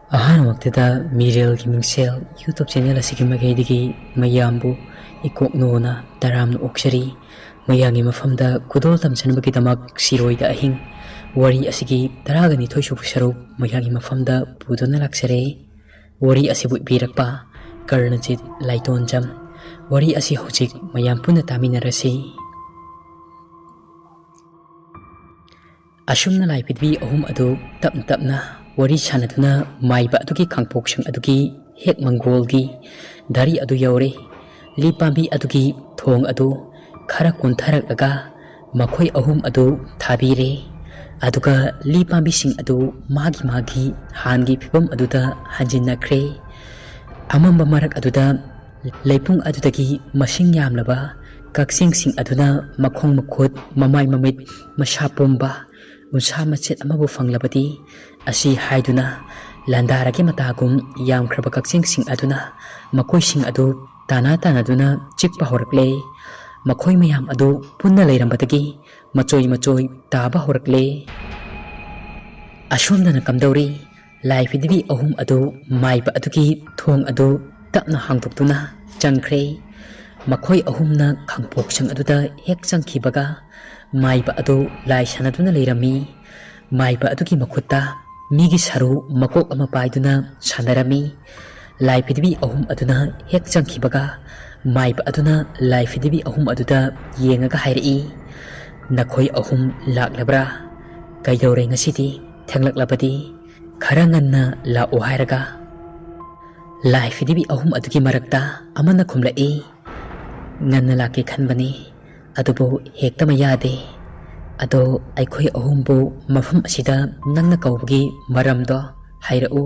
ꯑꯍꯥꯟꯕꯃꯛꯇꯗ ꯃꯤꯔꯦꯜꯒꯤ ꯃꯤꯡꯁꯦꯜ YouTube channel ꯑꯁꯤꯒꯤ ꯃꯥꯏꯀꯩꯗꯒꯤ ꯃꯌꯥꯝꯕꯨ ꯏꯀꯣꯛꯅꯣꯅ ꯇꯔꯥꯝꯅ ꯑꯣꯛꯆꯔꯤ꯫ ꯃꯌꯥꯝꯒꯤ ꯃꯐꯝꯗ ꯈꯨꯗꯣꯜ ꯇꯝꯖꯅꯕꯒꯤꯗꯃꯛ ꯁꯤꯔꯣꯏꯗ ꯑꯍꯤꯡ ꯋꯥꯔꯤ ꯑꯁꯤꯒꯤ 12 ꯁꯨꯕ ꯁꯔꯨꯛ ꯃꯌꯥꯝꯒꯤ ꯃꯐꯝꯗ ꯄꯨꯗꯨꯅ ꯂꯥꯛꯆꯔꯦ꯫ ꯋꯥꯔꯤ ꯑꯁꯤꯕꯨ ꯏꯕꯤꯔꯛꯄ ꯀꯔꯅꯖꯤꯠ ꯂꯥꯏꯇꯣꯟꯖꯝ꯫ ꯋꯥꯔꯤ ꯑꯁꯤ ꯍꯧꯖꯤꯛ ꯃꯌꯥꯝ ꯄꯨꯟꯅ ꯇꯥꯃꯤꯟꯅꯔꯁꯤ꯫ ꯑꯁꯨꯝꯅ ꯂꯥꯏꯄꯤꯗꯕꯤ ꯑꯍꯨꯝ ꯑꯗꯨ ꯇꯞꯅ ꯇꯞꯅ ꯋꯥꯔꯤ ꯁꯥꯟꯅꯗꯨꯅ ꯃꯥꯏꯕ ꯑꯗꯨꯒꯤ ꯈꯥꯡꯄꯣꯛꯁꯪ ꯑꯗꯨꯒꯤ ꯍꯦꯛ ꯃꯪꯒꯣꯜꯒꯤ ꯙꯔꯤ ꯑꯗꯨ ꯌꯧꯔꯦ꯫ ꯂꯤ ꯄꯥꯝꯕꯤ ꯑꯗꯨꯒꯤ ꯊꯣꯡ ꯑꯗꯨ ꯈꯔ ꯀꯣꯟꯊꯔꯛꯂꯒ ꯃꯈꯣꯏ ꯑꯍꯨꯝ ꯑꯗꯨ ꯊꯥꯕꯤꯔꯦ꯫ ꯑꯗꯨꯒ ꯂꯤ ꯄꯥꯝꯕꯤꯁꯤꯡ ꯑꯗꯨ ꯃꯥꯒꯤ ꯍꯥꯟꯒꯤ ꯐꯤꯕꯝ ꯑꯗꯨꯗ ꯍꯟꯖꯤꯟꯅꯈ꯭ꯔꯦ꯫ ꯑꯃꯝꯕ ꯃꯔꯛ ꯑꯗꯨꯗ ꯂꯩꯄꯨꯡ ꯑꯗꯨꯗꯒꯤ ꯃꯁꯤꯡ ꯌꯥꯝꯂꯕ ꯀꯛꯆꯤꯡꯁꯤꯡ ꯑꯗꯨꯅ ꯃꯈꯣꯡ ꯃꯈꯨꯠ ꯃꯃꯥꯏ ꯃꯃꯤꯠ ꯃꯁꯥ ꯄꯨꯝꯕ ꯎꯟꯁꯥ ꯃꯆꯦꯠ ꯑꯃꯕꯨ ꯐꯪꯂꯕꯗꯤ ꯑꯁꯤ ꯍꯥꯏꯗꯨꯅ ꯂꯥꯟꯗꯥꯔꯒꯤ ꯃꯇꯥꯒꯨꯝ ꯌꯥꯝꯈ꯭ꯔꯕ ꯀꯛꯆꯤꯡꯁꯤꯡ ꯑꯗꯨꯅ ꯃꯈꯣꯏꯁꯤꯡ ꯑꯗꯨ ꯇꯥꯟꯅꯗꯨꯅ ꯆꯤꯛꯄ ꯍꯧꯔꯛꯂꯦ꯫ ꯃꯈꯣꯏ ꯃꯌꯥꯝ ꯑꯗꯨ ꯄꯨꯟꯅ ꯂꯩꯔꯝꯕꯗꯒꯤ ꯃꯆꯣꯏ ꯇꯥꯕ ꯍꯧꯔꯛꯂꯦ꯫ ꯑꯁꯣꯝꯗꯅ ꯀꯝꯗꯧꯔꯤ? ꯂꯥꯏꯄꯤꯗꯕꯤ ꯑꯍꯨꯝ ꯑꯗꯨ ꯃꯥꯏꯕ ꯑꯗꯨꯒꯤ ꯊꯣꯡ ꯑꯗꯨ ꯇꯞꯅ ꯍꯥꯡꯗꯣꯛꯇꯨꯅ ꯆꯪꯈ꯭ꯔꯦ꯫ ꯃꯈꯣꯏ ꯑꯍꯨꯝꯅ ꯈꯥꯡꯄꯣꯛꯁꯪ ꯑꯗꯨꯗ ꯍꯦꯛ ꯆꯪꯈꯤꯕꯒ ꯃꯥꯏꯕ ꯑꯗꯨ ꯂꯥꯏ ꯁꯥꯟꯅꯗꯨꯅ ꯂꯩꯔꯝꯃꯤ꯫ ꯃꯥꯏꯕ ꯑꯗꯨꯒꯤ ꯃꯈꯨꯠꯇ ꯃꯤꯒꯤ ꯁꯔꯨ ꯃꯀꯣꯛ ꯑꯃ ꯄꯥꯏꯗꯨꯅ ꯁꯥꯟꯅꯔꯝꯃꯤ꯫ ꯂꯥꯏꯄꯤꯗꯕꯤ ꯑꯍꯨꯝ ꯑꯗꯨꯅ ꯍꯦꯛ ꯆꯪꯈꯤꯕꯒ ꯃꯥꯏꯕ ꯑꯗꯨꯅ ꯂꯥꯏꯄꯤꯗꯕꯤ ꯑꯍꯨꯝ ꯑꯗꯨꯗ ꯌꯦꯡꯉꯒ ꯍꯥꯏꯔꯛꯏ, "ꯅꯈꯣꯏ ꯑꯍꯨꯝ ꯂꯥꯛꯂꯕ꯭ꯔꯥ? ꯀꯩꯗꯧꯔꯦ ꯉꯁꯤꯗꯤ? ꯊꯦꯡꯂꯛꯂꯕꯗꯤ ꯈꯔ ꯉꯟꯅ ꯂꯥꯛꯑꯣ ꯍꯥꯏꯔꯒ?" ꯂꯥꯏꯄꯤꯗꯕꯤ ꯑꯍꯨꯝ ꯑꯗꯨꯒꯤ ꯃꯔꯛꯇ ꯑꯃꯅ ꯈꯨꯝꯂꯛꯏ, "ꯉꯟꯅ ꯂꯥꯛꯀꯦ ꯈꯟꯕꯅꯤ, ꯑꯗꯨꯕꯨ ꯍꯦꯛꯇꯃꯛ ꯌꯥꯗꯦ꯫ ꯑꯗꯣ ꯑꯩꯈꯣꯏ ꯑꯍꯨꯝꯕꯨ ꯃꯐꯝ ꯑꯁꯤꯗ ꯅꯪꯅ ꯀꯧꯕꯒꯤ ꯃꯔꯝꯗꯣ ꯍꯥꯏꯔꯛꯎ."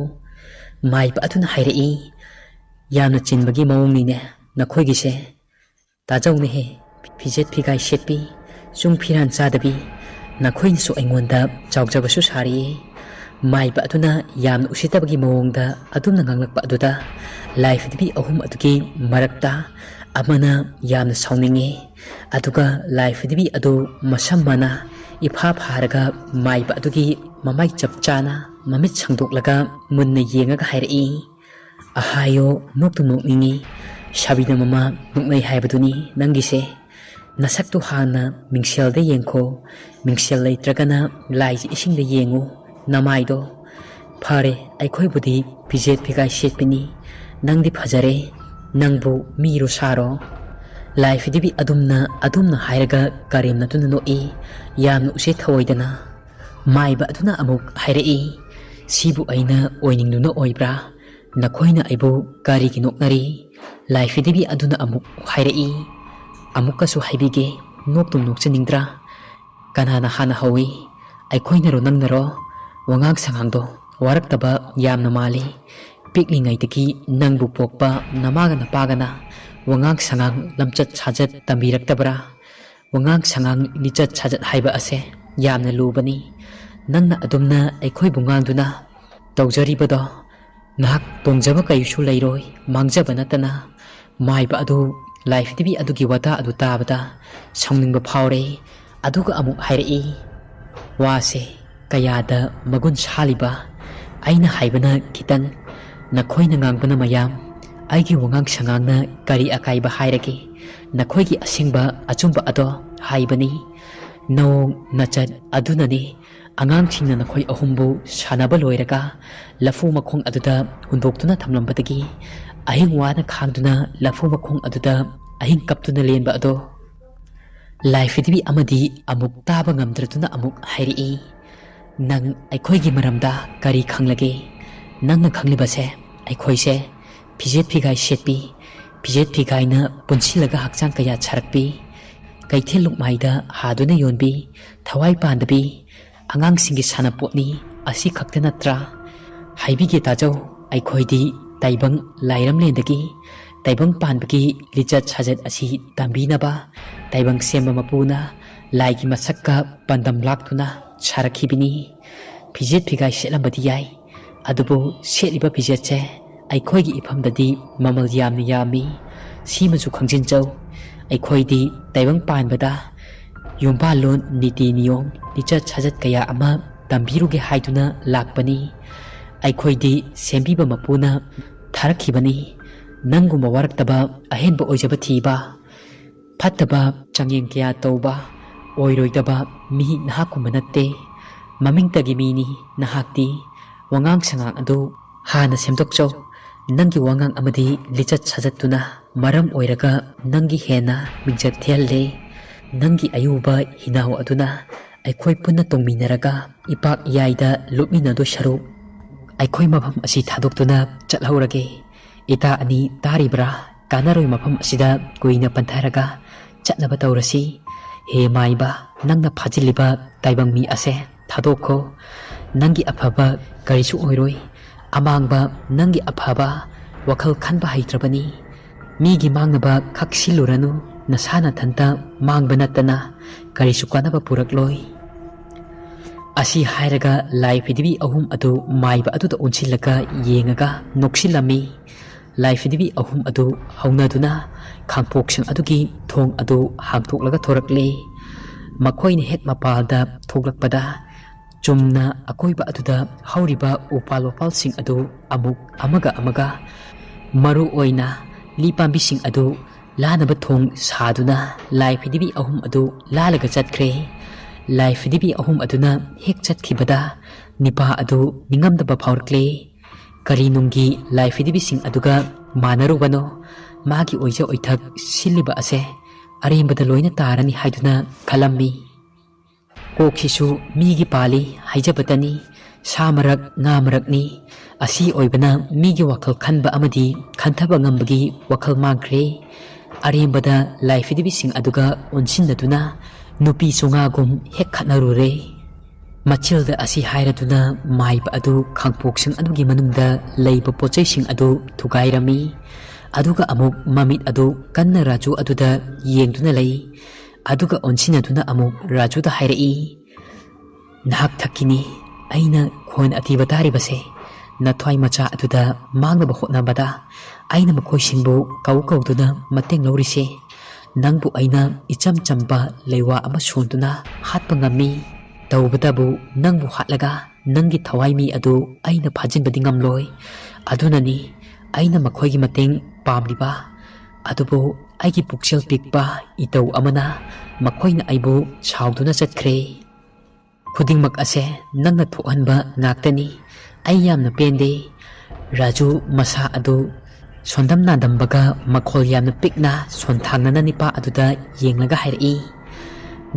ꯃꯥꯏꯕ ꯑꯗꯨꯅ ꯍꯥꯏꯔꯛꯏ, "ꯌꯥꯝꯅ ꯆꯤꯟꯕꯒꯤ ꯃꯑꯣꯡꯅꯤꯅꯦ ꯅꯈꯣꯏꯒꯤꯁꯦ꯫ ꯇꯥꯖꯧꯅꯦꯍꯦ, ꯐꯤꯖꯦꯠ ꯐꯤꯒꯥꯏ ꯁꯦꯠꯄꯤ, ꯆꯨꯡ ꯐꯤꯔꯥꯟ ꯆꯥꯗꯕꯤ, ꯅꯈꯣꯏꯅꯁꯨ ꯑꯩꯉꯣꯟꯗ ꯆꯥꯎꯖꯕꯁꯨ ꯁꯥꯔꯤꯌꯦ." ꯃꯥꯏꯕ ꯑꯗꯨꯅ ꯌꯥꯝꯅ ꯎꯁꯤꯠꯇꯕꯒꯤ ꯃꯑꯣꯡꯗ ꯑꯗꯨꯝꯅ ꯉꯥꯡꯂꯛꯄ ꯑꯗꯨꯗ ꯂꯥꯏꯄꯤꯗꯕꯤ ꯑꯍꯨꯝ ꯑꯗꯨꯒꯤ ꯃꯔꯛꯇ ꯑꯃꯅ ꯌꯥꯝꯅ ꯁꯥꯎꯅꯤꯡꯉꯦ꯫ ꯑꯗꯨꯒ ꯂꯥꯏꯄꯤꯗꯕꯤ ꯑꯗꯨ ꯃꯁꯝ ꯃꯅ ꯏꯐꯥ ꯐꯥꯔꯒ ꯃꯥꯏꯕ ꯑꯗꯨꯒꯤ ꯃꯃꯥꯏ ꯆꯞ ꯆꯥꯅ ꯃꯃꯤꯠ ꯁꯪꯗꯣꯛꯂꯒ ꯃꯨꯟꯅ ꯌꯦꯡꯉꯒ ꯍꯥꯏꯔꯛꯏ, "ꯑꯍꯥꯌꯣ, ꯅꯣꯛꯇꯨ ꯅꯣꯛꯅꯤꯡꯉꯤ, ꯁꯥꯕꯤꯅ ꯃꯃꯥ ꯅꯣꯛꯅꯩ ꯍꯥꯏꯕꯗꯨꯅꯤ ꯅꯪꯒꯤꯁꯦ꯫ ꯅꯁꯛꯇꯨ ꯍꯥꯟꯅ ꯃꯤꯡꯁꯦꯜꯗ ꯌꯦꯡꯈꯣ, ꯃꯤꯡꯁꯦꯜ ꯂꯩꯇ꯭ꯔꯒꯅ ꯂꯥꯏꯒꯤ ꯏꯁꯤꯡꯗ ꯌꯦꯡꯉꯨ ꯅꯃꯥꯏꯗꯣ꯫ ꯐꯔꯦ, ꯑꯩꯈꯣꯏꯕꯨꯗꯤ ꯐꯤꯖꯦꯠ ꯐꯤꯒꯥꯏ ꯁꯦꯠꯄꯤꯅꯤ, ꯅꯪꯗꯤ ꯐꯖꯔꯦ, ꯅꯪꯕꯨ ꯃꯤꯔꯣ ꯁꯥꯔꯣ?" ꯂꯥꯏꯄꯤꯗꯕꯤ ꯑꯗꯨꯝꯅ ꯍꯥꯏꯔꯒ ꯀꯔꯦꯝꯅꯗꯨꯅ ꯅꯣꯛꯏ, ꯌꯥꯝꯅ ꯎꯁꯤꯠ ꯊꯑꯣꯏꯗꯅ꯫ ꯃꯥꯏꯕ ꯑꯗꯨꯅ ꯑꯃꯨꯛ ꯍꯥꯏꯔꯛꯏ, "ꯁꯤꯕꯨ ꯑꯩꯅ ꯑꯣꯏꯅꯤꯡꯗꯨꯅ ꯑꯣꯏꯕ꯭ꯔꯥ? ꯅꯈꯣꯏꯅ ꯑꯩꯕꯨ ꯀꯔꯤꯒꯤ ꯅꯣꯛꯅꯔꯤ?" ꯂꯥꯏꯄꯤꯗꯕꯤ ꯑꯗꯨꯅ ꯑꯃꯨꯛ ꯍꯥꯏꯔꯛꯏ, "ꯑꯃꯨꯛꯀꯁꯨ ꯍꯥꯏꯕꯤꯒꯦ, ꯅꯣꯛꯇꯨꯝ ꯅꯣꯛꯆꯅꯤꯡꯗ꯭ꯔꯥ? ꯀꯅꯥꯅ ꯍꯥꯟꯅ ꯍꯧꯏ? ꯑꯩꯈꯣꯏꯅꯔꯣ ꯅꯪꯅꯔꯣ? ꯋꯥꯉꯥꯡ ꯁꯉꯥꯡꯗꯣ ꯋꯥꯔꯛꯇꯕ ꯌꯥꯝꯅ ꯃꯥꯜꯂꯤ꯫ ꯄꯤꯛꯂꯤꯉꯩꯗꯒꯤ ꯅꯪꯕꯨ ꯄꯣꯛꯄ ꯅꯃꯥꯒ ꯅꯄꯥꯒꯅ ꯋꯥꯉꯥꯡ ꯁꯉꯥꯡ ꯂꯝꯆꯠ ꯁꯥꯖꯠ ꯇꯝꯕꯤꯔꯛꯇꯕ꯭ꯔꯥ? ꯋꯥꯉꯥꯡ ꯁꯉꯥꯡ ꯂꯤꯆꯠ ꯁꯥꯖꯠ ꯍꯥꯏꯕ ꯑꯁꯦ ꯌꯥꯝꯅ ꯂꯨꯕꯅꯤ꯫ ꯅꯪꯅ ꯑꯗꯨꯝꯅ ꯑꯩꯈꯣꯏꯕꯨ ꯉꯥꯡꯗꯨꯅ ꯇꯧꯖꯔꯤꯕꯗꯣ ꯉꯍꯥꯛ ꯇꯣꯡꯖꯕ ꯀꯩꯁꯨ ꯂꯩꯔꯣꯏ, ꯃꯥꯡꯖꯕ ꯅꯠꯇꯅ." ꯃꯥꯏꯕ ꯑꯗꯨ ꯂꯥꯏꯄꯤꯗꯕꯤ ꯑꯗꯨꯒꯤ ꯋꯥꯇꯥ ꯑꯗꯨ ꯇꯥꯕꯗ ꯁꯥꯎꯅꯤꯡꯕ ꯐꯥꯎꯔꯦ꯫ ꯑꯗꯨꯒ ꯑꯃꯨꯛ ꯍꯥꯏꯔꯛꯏ, "ꯋꯥꯁꯦ ꯀꯌꯥꯗ ꯃꯒꯨꯟ ꯁꯥꯂꯤꯕ, ꯑꯩꯅ ꯍꯥꯏꯕꯅ ꯈꯤꯇꯪ, ꯅꯈꯣꯏꯅ ꯉꯥꯡꯕꯅ ꯃꯌꯥꯝ꯫ ꯑꯩꯒꯤ ꯋꯥꯉꯥꯡ ꯁꯉꯥꯡꯅ ꯀꯔꯤ ꯑꯀꯥꯏꯕ ꯍꯥꯏꯔꯒꯦ? ꯅꯈꯣꯏꯒꯤ ꯑꯁꯦꯡꯕ ꯑꯆꯨꯝꯕ ꯑꯗꯣ ꯍꯥꯏꯕꯅꯤ꯫ ꯅꯑꯣꯡ ꯅꯆꯠ ꯑꯗꯨꯅꯅꯤ ꯑꯉꯥꯡꯁꯤꯡꯅ ꯅꯈꯣꯏ ꯑꯍꯨꯝꯕꯨ ꯁꯥꯟꯅꯕ ꯂꯣꯏꯔꯒ ꯂꯐꯨ ꯃꯈꯣꯡ ꯑꯗꯨꯗ ꯍꯨꯟꯗꯣꯛꯇꯨꯅ ꯊꯝꯂꯝꯕꯗꯒꯤ ꯑꯍꯤꯡ ꯋꯥꯅ ꯈꯥꯡꯗꯨꯅ ꯂꯐꯨ ꯃꯈꯣꯡ ꯑꯗꯨꯗ ꯑꯍꯤꯡ ꯀꯞꯇꯨꯅ ꯂꯦꯟꯕ ꯑꯗꯣ." ꯂꯥꯏꯄꯤꯗꯕꯤ ꯑꯃꯗꯤ ꯑꯃꯨꯛ ꯇꯥꯕ ꯉꯝꯗ꯭ꯔꯗꯨꯅ ꯑꯃꯨꯛ ꯍꯥꯏꯔꯛꯏ, "ꯅꯪ ꯑꯩꯈꯣꯏꯒꯤ ꯃꯔꯝꯗ ꯀꯔꯤ ꯈꯪꯂꯒꯦ? ꯅꯪꯅ ꯈꯪꯂꯤꯕꯁꯦ ꯑꯩꯈꯣꯏꯁꯦ ꯐꯤꯖꯦꯠ ꯐꯤꯒꯥꯏ ꯁꯦꯠꯄꯤ, ꯐꯤꯖꯦꯠ ꯐꯤꯒꯥꯏꯅ ꯄꯨꯟꯁꯤꯜꯂꯒ ꯍꯛꯆꯥꯡ ꯀꯌꯥ ꯁꯥꯔꯛꯄꯤ, ꯀꯩꯊꯦꯜ ꯂꯨꯛꯃꯥꯏꯗ ꯍꯥꯗꯨꯅ ꯌꯣꯟꯕꯤ, ꯊꯋꯥꯏ ꯄꯥꯟꯗꯕꯤ, ꯑꯉꯥꯡꯁꯤꯡꯒꯤ ꯁꯥꯟꯅꯄꯣꯠꯅꯤ, ꯑꯁꯤ ꯈꯛꯇ ꯅꯠꯇ꯭ꯔꯥ? ꯍꯥꯏꯕꯤꯒꯦ ꯇꯥꯖꯧ, ꯑꯩꯈꯣꯏꯗꯤ ꯇꯥꯏꯕꯪ ꯂꯥꯏꯔꯝꯂꯦꯟꯗꯒꯤ ꯇꯥꯏꯕꯪ ꯄꯥꯟꯕꯒꯤ ꯂꯤꯆꯠ ꯁꯥꯖꯠ ꯑꯁꯤ ꯇꯝꯕꯤꯅꯕ ꯇꯥꯏꯕꯪ ꯁꯦꯝꯕ ꯃꯄꯨꯅ ꯂꯥꯏꯒꯤ ꯃꯁꯛꯀ ꯄꯥꯟꯗꯝ ꯂꯥꯛꯇꯨꯅ ꯁꯥꯔꯛꯈꯤꯕꯅꯤ꯫ ꯐꯤꯖꯦꯠ ꯐꯤꯒꯥꯏ ꯁꯦꯠꯂꯝꯕꯗꯤ ꯌꯥꯏ, ꯑꯗꯨꯕꯨ ꯁꯦꯠꯂꯤꯕ ꯐꯤꯖꯦꯠꯁꯦ ꯑꯩꯈꯣꯏꯒꯤ ꯏꯐꯝꯗꯗꯤ ꯃꯃꯜ ꯌꯥꯝꯅ ꯌꯥꯝꯃꯤ, ꯁꯤꯃꯁꯨ ꯈꯪꯖꯤꯟꯖꯧ꯫ ꯑꯩꯈꯣꯏꯗꯤ ꯇꯥꯏꯕꯪ ꯄꯥꯟꯕꯗ ꯌꯨꯝꯕꯥꯜꯂꯣꯟ ꯅꯤꯇꯤ ꯅꯤꯌꯣꯝ ꯂꯤꯆꯠ ꯁꯥꯖꯠ ꯀꯌꯥ ꯑꯃ ꯇꯝꯕꯤꯔꯨꯒꯦ ꯍꯥꯏꯗꯨꯅ ꯂꯥꯛꯄꯅꯤ꯫ ꯑꯩꯈꯣꯏꯗꯤ ꯁꯦꯝꯕꯤꯕ ꯃꯄꯨꯅ ꯊꯥꯔꯛꯈꯤꯕꯅꯤ ꯅꯪꯒꯨꯝꯕ ꯋꯥꯔꯛꯇꯕ ꯑꯍꯦꯟꯕ ꯑꯣꯏꯖꯕ ꯊꯤꯕ ꯐꯠꯇꯕ ꯆꯥꯡꯌꯦꯡ ꯀꯌꯥ ꯇꯧꯕ ꯑꯣꯏꯔꯣꯏꯗꯕ ꯃꯤ ꯅꯍꯥꯛꯀꯨꯝꯕ ꯅꯠꯇꯦ ꯃꯃꯤꯡꯇꯒꯤ ꯃꯤꯅꯤ ꯅꯍꯥꯛꯇꯤ ꯋꯥꯉꯥꯡ ꯁꯉꯥꯡ ꯑꯗꯨ ꯍꯥꯟꯅ ꯁꯦꯝꯗꯣꯛꯆꯧ ꯅꯪꯒꯤ ꯋꯥꯉꯥꯡ ꯑꯃꯗꯤ ꯂꯤꯆꯠ ꯁꯥꯖꯠꯇꯨꯅ ꯃꯔꯝ ꯑꯣꯏꯔꯒ ꯅꯪꯒꯤ ꯍꯦꯟꯅ ꯃꯤꯡꯆꯠ ꯊꯤꯍꯜꯂꯦ ꯅꯪꯒꯤ ꯑꯌꯨꯕ ꯍꯤꯅꯥꯎ ꯑꯗꯨꯅ ꯑꯩꯈꯣꯏ ꯄꯨꯟꯅ ꯇꯣꯡꯃꯤꯟꯅꯔꯒ ꯏꯄꯥꯛ ꯏꯌꯥꯏꯗ ꯂꯨꯞꯃꯤꯟꯅꯗꯣꯏ ꯁꯔꯨꯛ ꯑꯩꯈꯣꯏ ꯃꯐꯝ ꯑꯁꯤ ꯊꯥꯗꯣꯛꯇꯨꯅ ꯆꯠꯍꯧꯔꯒꯦ ꯏꯇꯥ ꯑꯅꯤ ꯇꯥꯔꯤꯕ꯭ꯔꯥ ꯀꯥꯟꯅꯔꯣꯏ ꯃꯐꯝ ꯑꯁꯤꯗ ꯀꯨꯏꯅ ꯄꯟꯊꯔꯒ ꯆꯠꯅꯕ ꯇꯧꯔꯁꯤ ꯍꯦ ꯃꯥꯏꯕ ꯅꯪꯅ ꯐꯥꯖꯤꯜꯂꯤꯕ ꯇꯥꯏꯕꯪ ꯃꯤ ꯑꯁꯦ ꯊꯥꯗꯣꯛꯈꯣ ꯅꯪꯒꯤ ꯑꯐꯕ ꯀꯔꯤꯁꯨ ꯑꯣꯏꯔꯣꯏ ꯑꯃꯥꯡꯕ ꯅꯪꯒꯤ ꯑꯐꯕ ꯋꯥꯈꯜ ꯈꯟꯕ ꯍꯩꯇ꯭ꯔꯕꯅꯤ ꯃꯤꯒꯤ ꯃꯥꯡꯅꯕ ꯈꯛꯁꯤꯜꯂꯨꯔꯅꯨ ꯅꯁꯥꯅ ꯊꯟꯇ ꯃꯥꯡꯕ ꯅꯠꯇꯅ ꯀꯔꯤꯁꯨ ꯀꯥꯟꯅꯕ ꯄꯨꯔꯛꯂꯣꯏ ꯑꯁꯤ ꯍꯥꯏꯔꯒ ꯂꯥꯏ ꯐꯤꯗꯤꯕꯤ ꯑꯍꯨꯝ ꯑꯗꯨ ꯃꯥꯏꯕ ꯑꯗꯨꯗ ꯑꯣꯟꯁꯤꯜꯂꯒ ꯌꯦꯡꯉꯒ ꯅꯣꯛꯁꯤꯜꯂꯝꯃꯤ ꯂꯥꯏ ꯐꯤꯗꯤꯕꯤ ꯑꯍꯨꯝ ꯑꯗꯨ ꯍꯧꯅꯗꯨꯅ ꯈꯥꯡꯄꯣꯛꯁꯪ ꯑꯗꯨꯒꯤ ꯊꯣꯡ ꯑꯗꯨ ꯍꯥꯡꯇꯣꯛꯂꯒ ꯊꯣꯔꯛꯂꯤ ꯃꯈꯣꯏꯅ ꯍꯦꯛ ꯃꯄꯥꯜꯗ ꯊꯣꯛꯂꯛꯄꯗ ꯆꯨꯝꯅ ꯑꯀꯣꯏꯕ ꯑꯗꯨꯗ ꯍꯧꯔꯤꯕ ꯎꯄꯥꯜ ꯋꯥꯄꯥꯜꯁꯤꯡ ꯑꯗꯨ ꯑꯃꯨꯛ ꯑꯃꯒ ꯃꯔꯨ ꯑꯣꯏꯅ ꯂꯤ ꯄꯥꯝꯕꯤꯁꯤꯡ ꯑꯗꯨ ꯂꯥꯅꯕ ꯊꯣꯡ ꯁꯥꯗꯨꯅ ꯂꯥꯏ ꯐꯤꯗꯤꯕꯤ ꯑꯍꯨꯝ ꯑꯗꯨ ꯂꯥꯜꯂꯒ ꯆꯠꯈ꯭ꯔꯦ ꯂꯥꯏ ꯐꯤꯗꯤꯕꯤ ꯑꯍꯨꯝ ꯑꯗꯨꯅ ꯍꯦꯛ ꯆꯠꯈꯤꯕꯗ ꯅꯤꯄꯥ ꯑꯗꯨ ꯅꯤꯡꯉꯝꯗꯕ ꯐꯥꯎꯔꯛꯂꯦ ꯀꯔꯤꯅꯨꯡꯒꯤ ꯂꯥꯏ ꯐꯤꯗꯤꯕꯤꯁꯤꯡ ꯑꯗꯨꯒ ꯃꯥꯟꯅꯔꯨꯕꯅꯣ ꯃꯥꯒꯤ ꯑꯣꯏꯖ ꯑꯣꯏꯊꯛ ꯁꯤꯜꯂꯤꯕ ꯑꯁꯦ ꯑꯔꯦꯝꯕꯗ ꯂꯣꯏꯅ ꯇꯥꯔꯅꯤ ꯍꯥꯏꯗꯨꯅ ꯈꯜꯂꯝꯃꯤ ꯀꯣꯛꯁꯤꯁꯨ ꯃꯤꯒꯤ ꯄꯥꯜꯂꯤ ꯍꯥꯏꯖꯕꯇꯅꯤ ꯁꯥ ꯃꯔꯛ ꯉꯥ ꯃꯔꯛꯅꯤ ꯑꯁꯤ ꯑꯣꯏꯕꯅ ꯃꯤꯒꯤ ꯋꯥꯈꯜ ꯈꯟꯕ ꯑꯃꯗꯤ ꯈꯟꯊꯕ ꯉꯝꯕꯒꯤ ꯋꯥꯈꯜ ꯃꯥꯡꯈ꯭ꯔꯦ ꯑꯔꯦꯝꯕꯗ ꯂꯥꯏ ꯐꯤꯗꯤꯕꯤꯁꯤꯡ ꯑꯗꯨꯒ ꯑꯣꯟꯁꯤꯟꯅꯗꯨꯅ ꯅꯨꯄꯤꯁꯨ ꯉꯥꯒꯨꯝ ꯍꯦꯛ ꯈꯠꯅꯔꯨꯔꯦ ꯃꯆꯤꯜꯗ ꯑꯁꯤ ꯍꯥꯏꯔꯗꯨꯅ ꯃꯥꯏꯕ ꯑꯗꯨ ꯈꯥꯡꯄꯣꯛꯁꯪ ꯑꯗꯨꯒꯤ ꯃꯅꯨꯡꯗ ꯂꯩꯕ ꯄꯣꯠꯆꯩꯁꯤꯡ ꯑꯗꯨ ꯊꯨꯒꯥꯏꯔꯝꯃꯤ ꯑꯗꯨꯒ ꯑꯃꯨꯛ ꯃꯃꯤꯠ ꯑꯗꯨ ꯀꯟꯅ ꯔꯥꯖꯨ ꯑꯗꯨꯗ ꯌꯦꯡꯗꯨꯅ ꯂꯩ ꯑꯗꯨꯒ ꯑꯣꯟꯁꯤꯟꯅꯗꯨꯅ ꯑꯃꯨꯛ ꯔꯥꯖꯨꯗ ꯍꯥꯏꯔꯛꯏ ꯅꯍꯥꯛ ꯊꯛꯈꯤꯅꯤ ꯑꯩꯅ ꯈꯣꯟ ꯑꯇꯤꯕ ꯇꯥꯔꯤꯕꯁꯦ ꯅꯊ꯭ꯋꯥꯏ ꯃꯆꯥ ꯑꯗꯨꯗ ꯃꯥꯡꯅꯕ ꯍꯣꯠꯅꯕꯗ ꯑꯩꯅ ꯃꯈꯣꯏꯁꯤꯡꯕꯨ ꯀꯧꯗꯨꯅ ꯃꯇꯦꯡ ꯂꯧꯔꯤꯁꯦ ꯅꯪꯕꯨ ꯑꯩꯅ ꯏꯆꯝ ꯆꯝꯕ ꯂꯩꯋꯥ ꯑꯃ ꯁꯣꯟꯗꯨꯅ ꯍꯥꯠꯄ ꯉꯝꯃꯤ ꯇꯧꯕꯇꯕꯨ ꯅꯪꯕꯨ ꯍꯥꯠꯂꯒ ꯅꯪꯒꯤ ꯊꯋꯥꯏꯃꯤ ꯑꯗꯨ ꯑꯩꯅ ꯐꯥꯖꯤꯟꯕꯗꯤ ꯉꯝꯂꯣꯏ ꯑꯗꯨꯅꯅꯤ ꯑꯩꯅ ꯃꯈꯣꯏꯒꯤ ꯃꯇꯦꯡ ꯄꯥꯝꯂꯤꯕ ꯑꯗꯨꯕꯨ ꯑꯩꯒꯤ ꯄꯨꯛꯆꯦꯜ ꯄꯤꯛꯄ ꯏꯇꯧ ꯑꯃꯅ ꯃꯈꯣꯏꯅ ꯑꯩꯕꯨ ꯁꯥꯎꯗꯨꯅ ꯆꯠꯈ꯭ꯔꯦ ꯈꯨꯗꯤꯡꯃꯛ ꯑꯁꯦ ꯅꯪꯅ ꯊꯣꯛꯍꯟꯕ ꯉꯥꯛꯇꯅꯤ ꯑꯩ ꯌꯥꯝꯅ ꯄꯦꯟꯗꯦ ꯔꯥꯖꯨ ꯃꯁꯥ ꯑꯗꯨ ꯁꯣꯟꯗꯝ ꯅꯥꯗꯝꯕꯒ ꯃꯈꯣꯜ ꯌꯥꯝꯅ ꯄꯤꯛꯅ ꯁꯣꯟꯊꯥꯡꯅꯅ ꯅꯤꯄꯥ ꯑꯗꯨꯗ ꯌꯦꯡꯂꯒ ꯍꯥꯏꯔꯛꯏ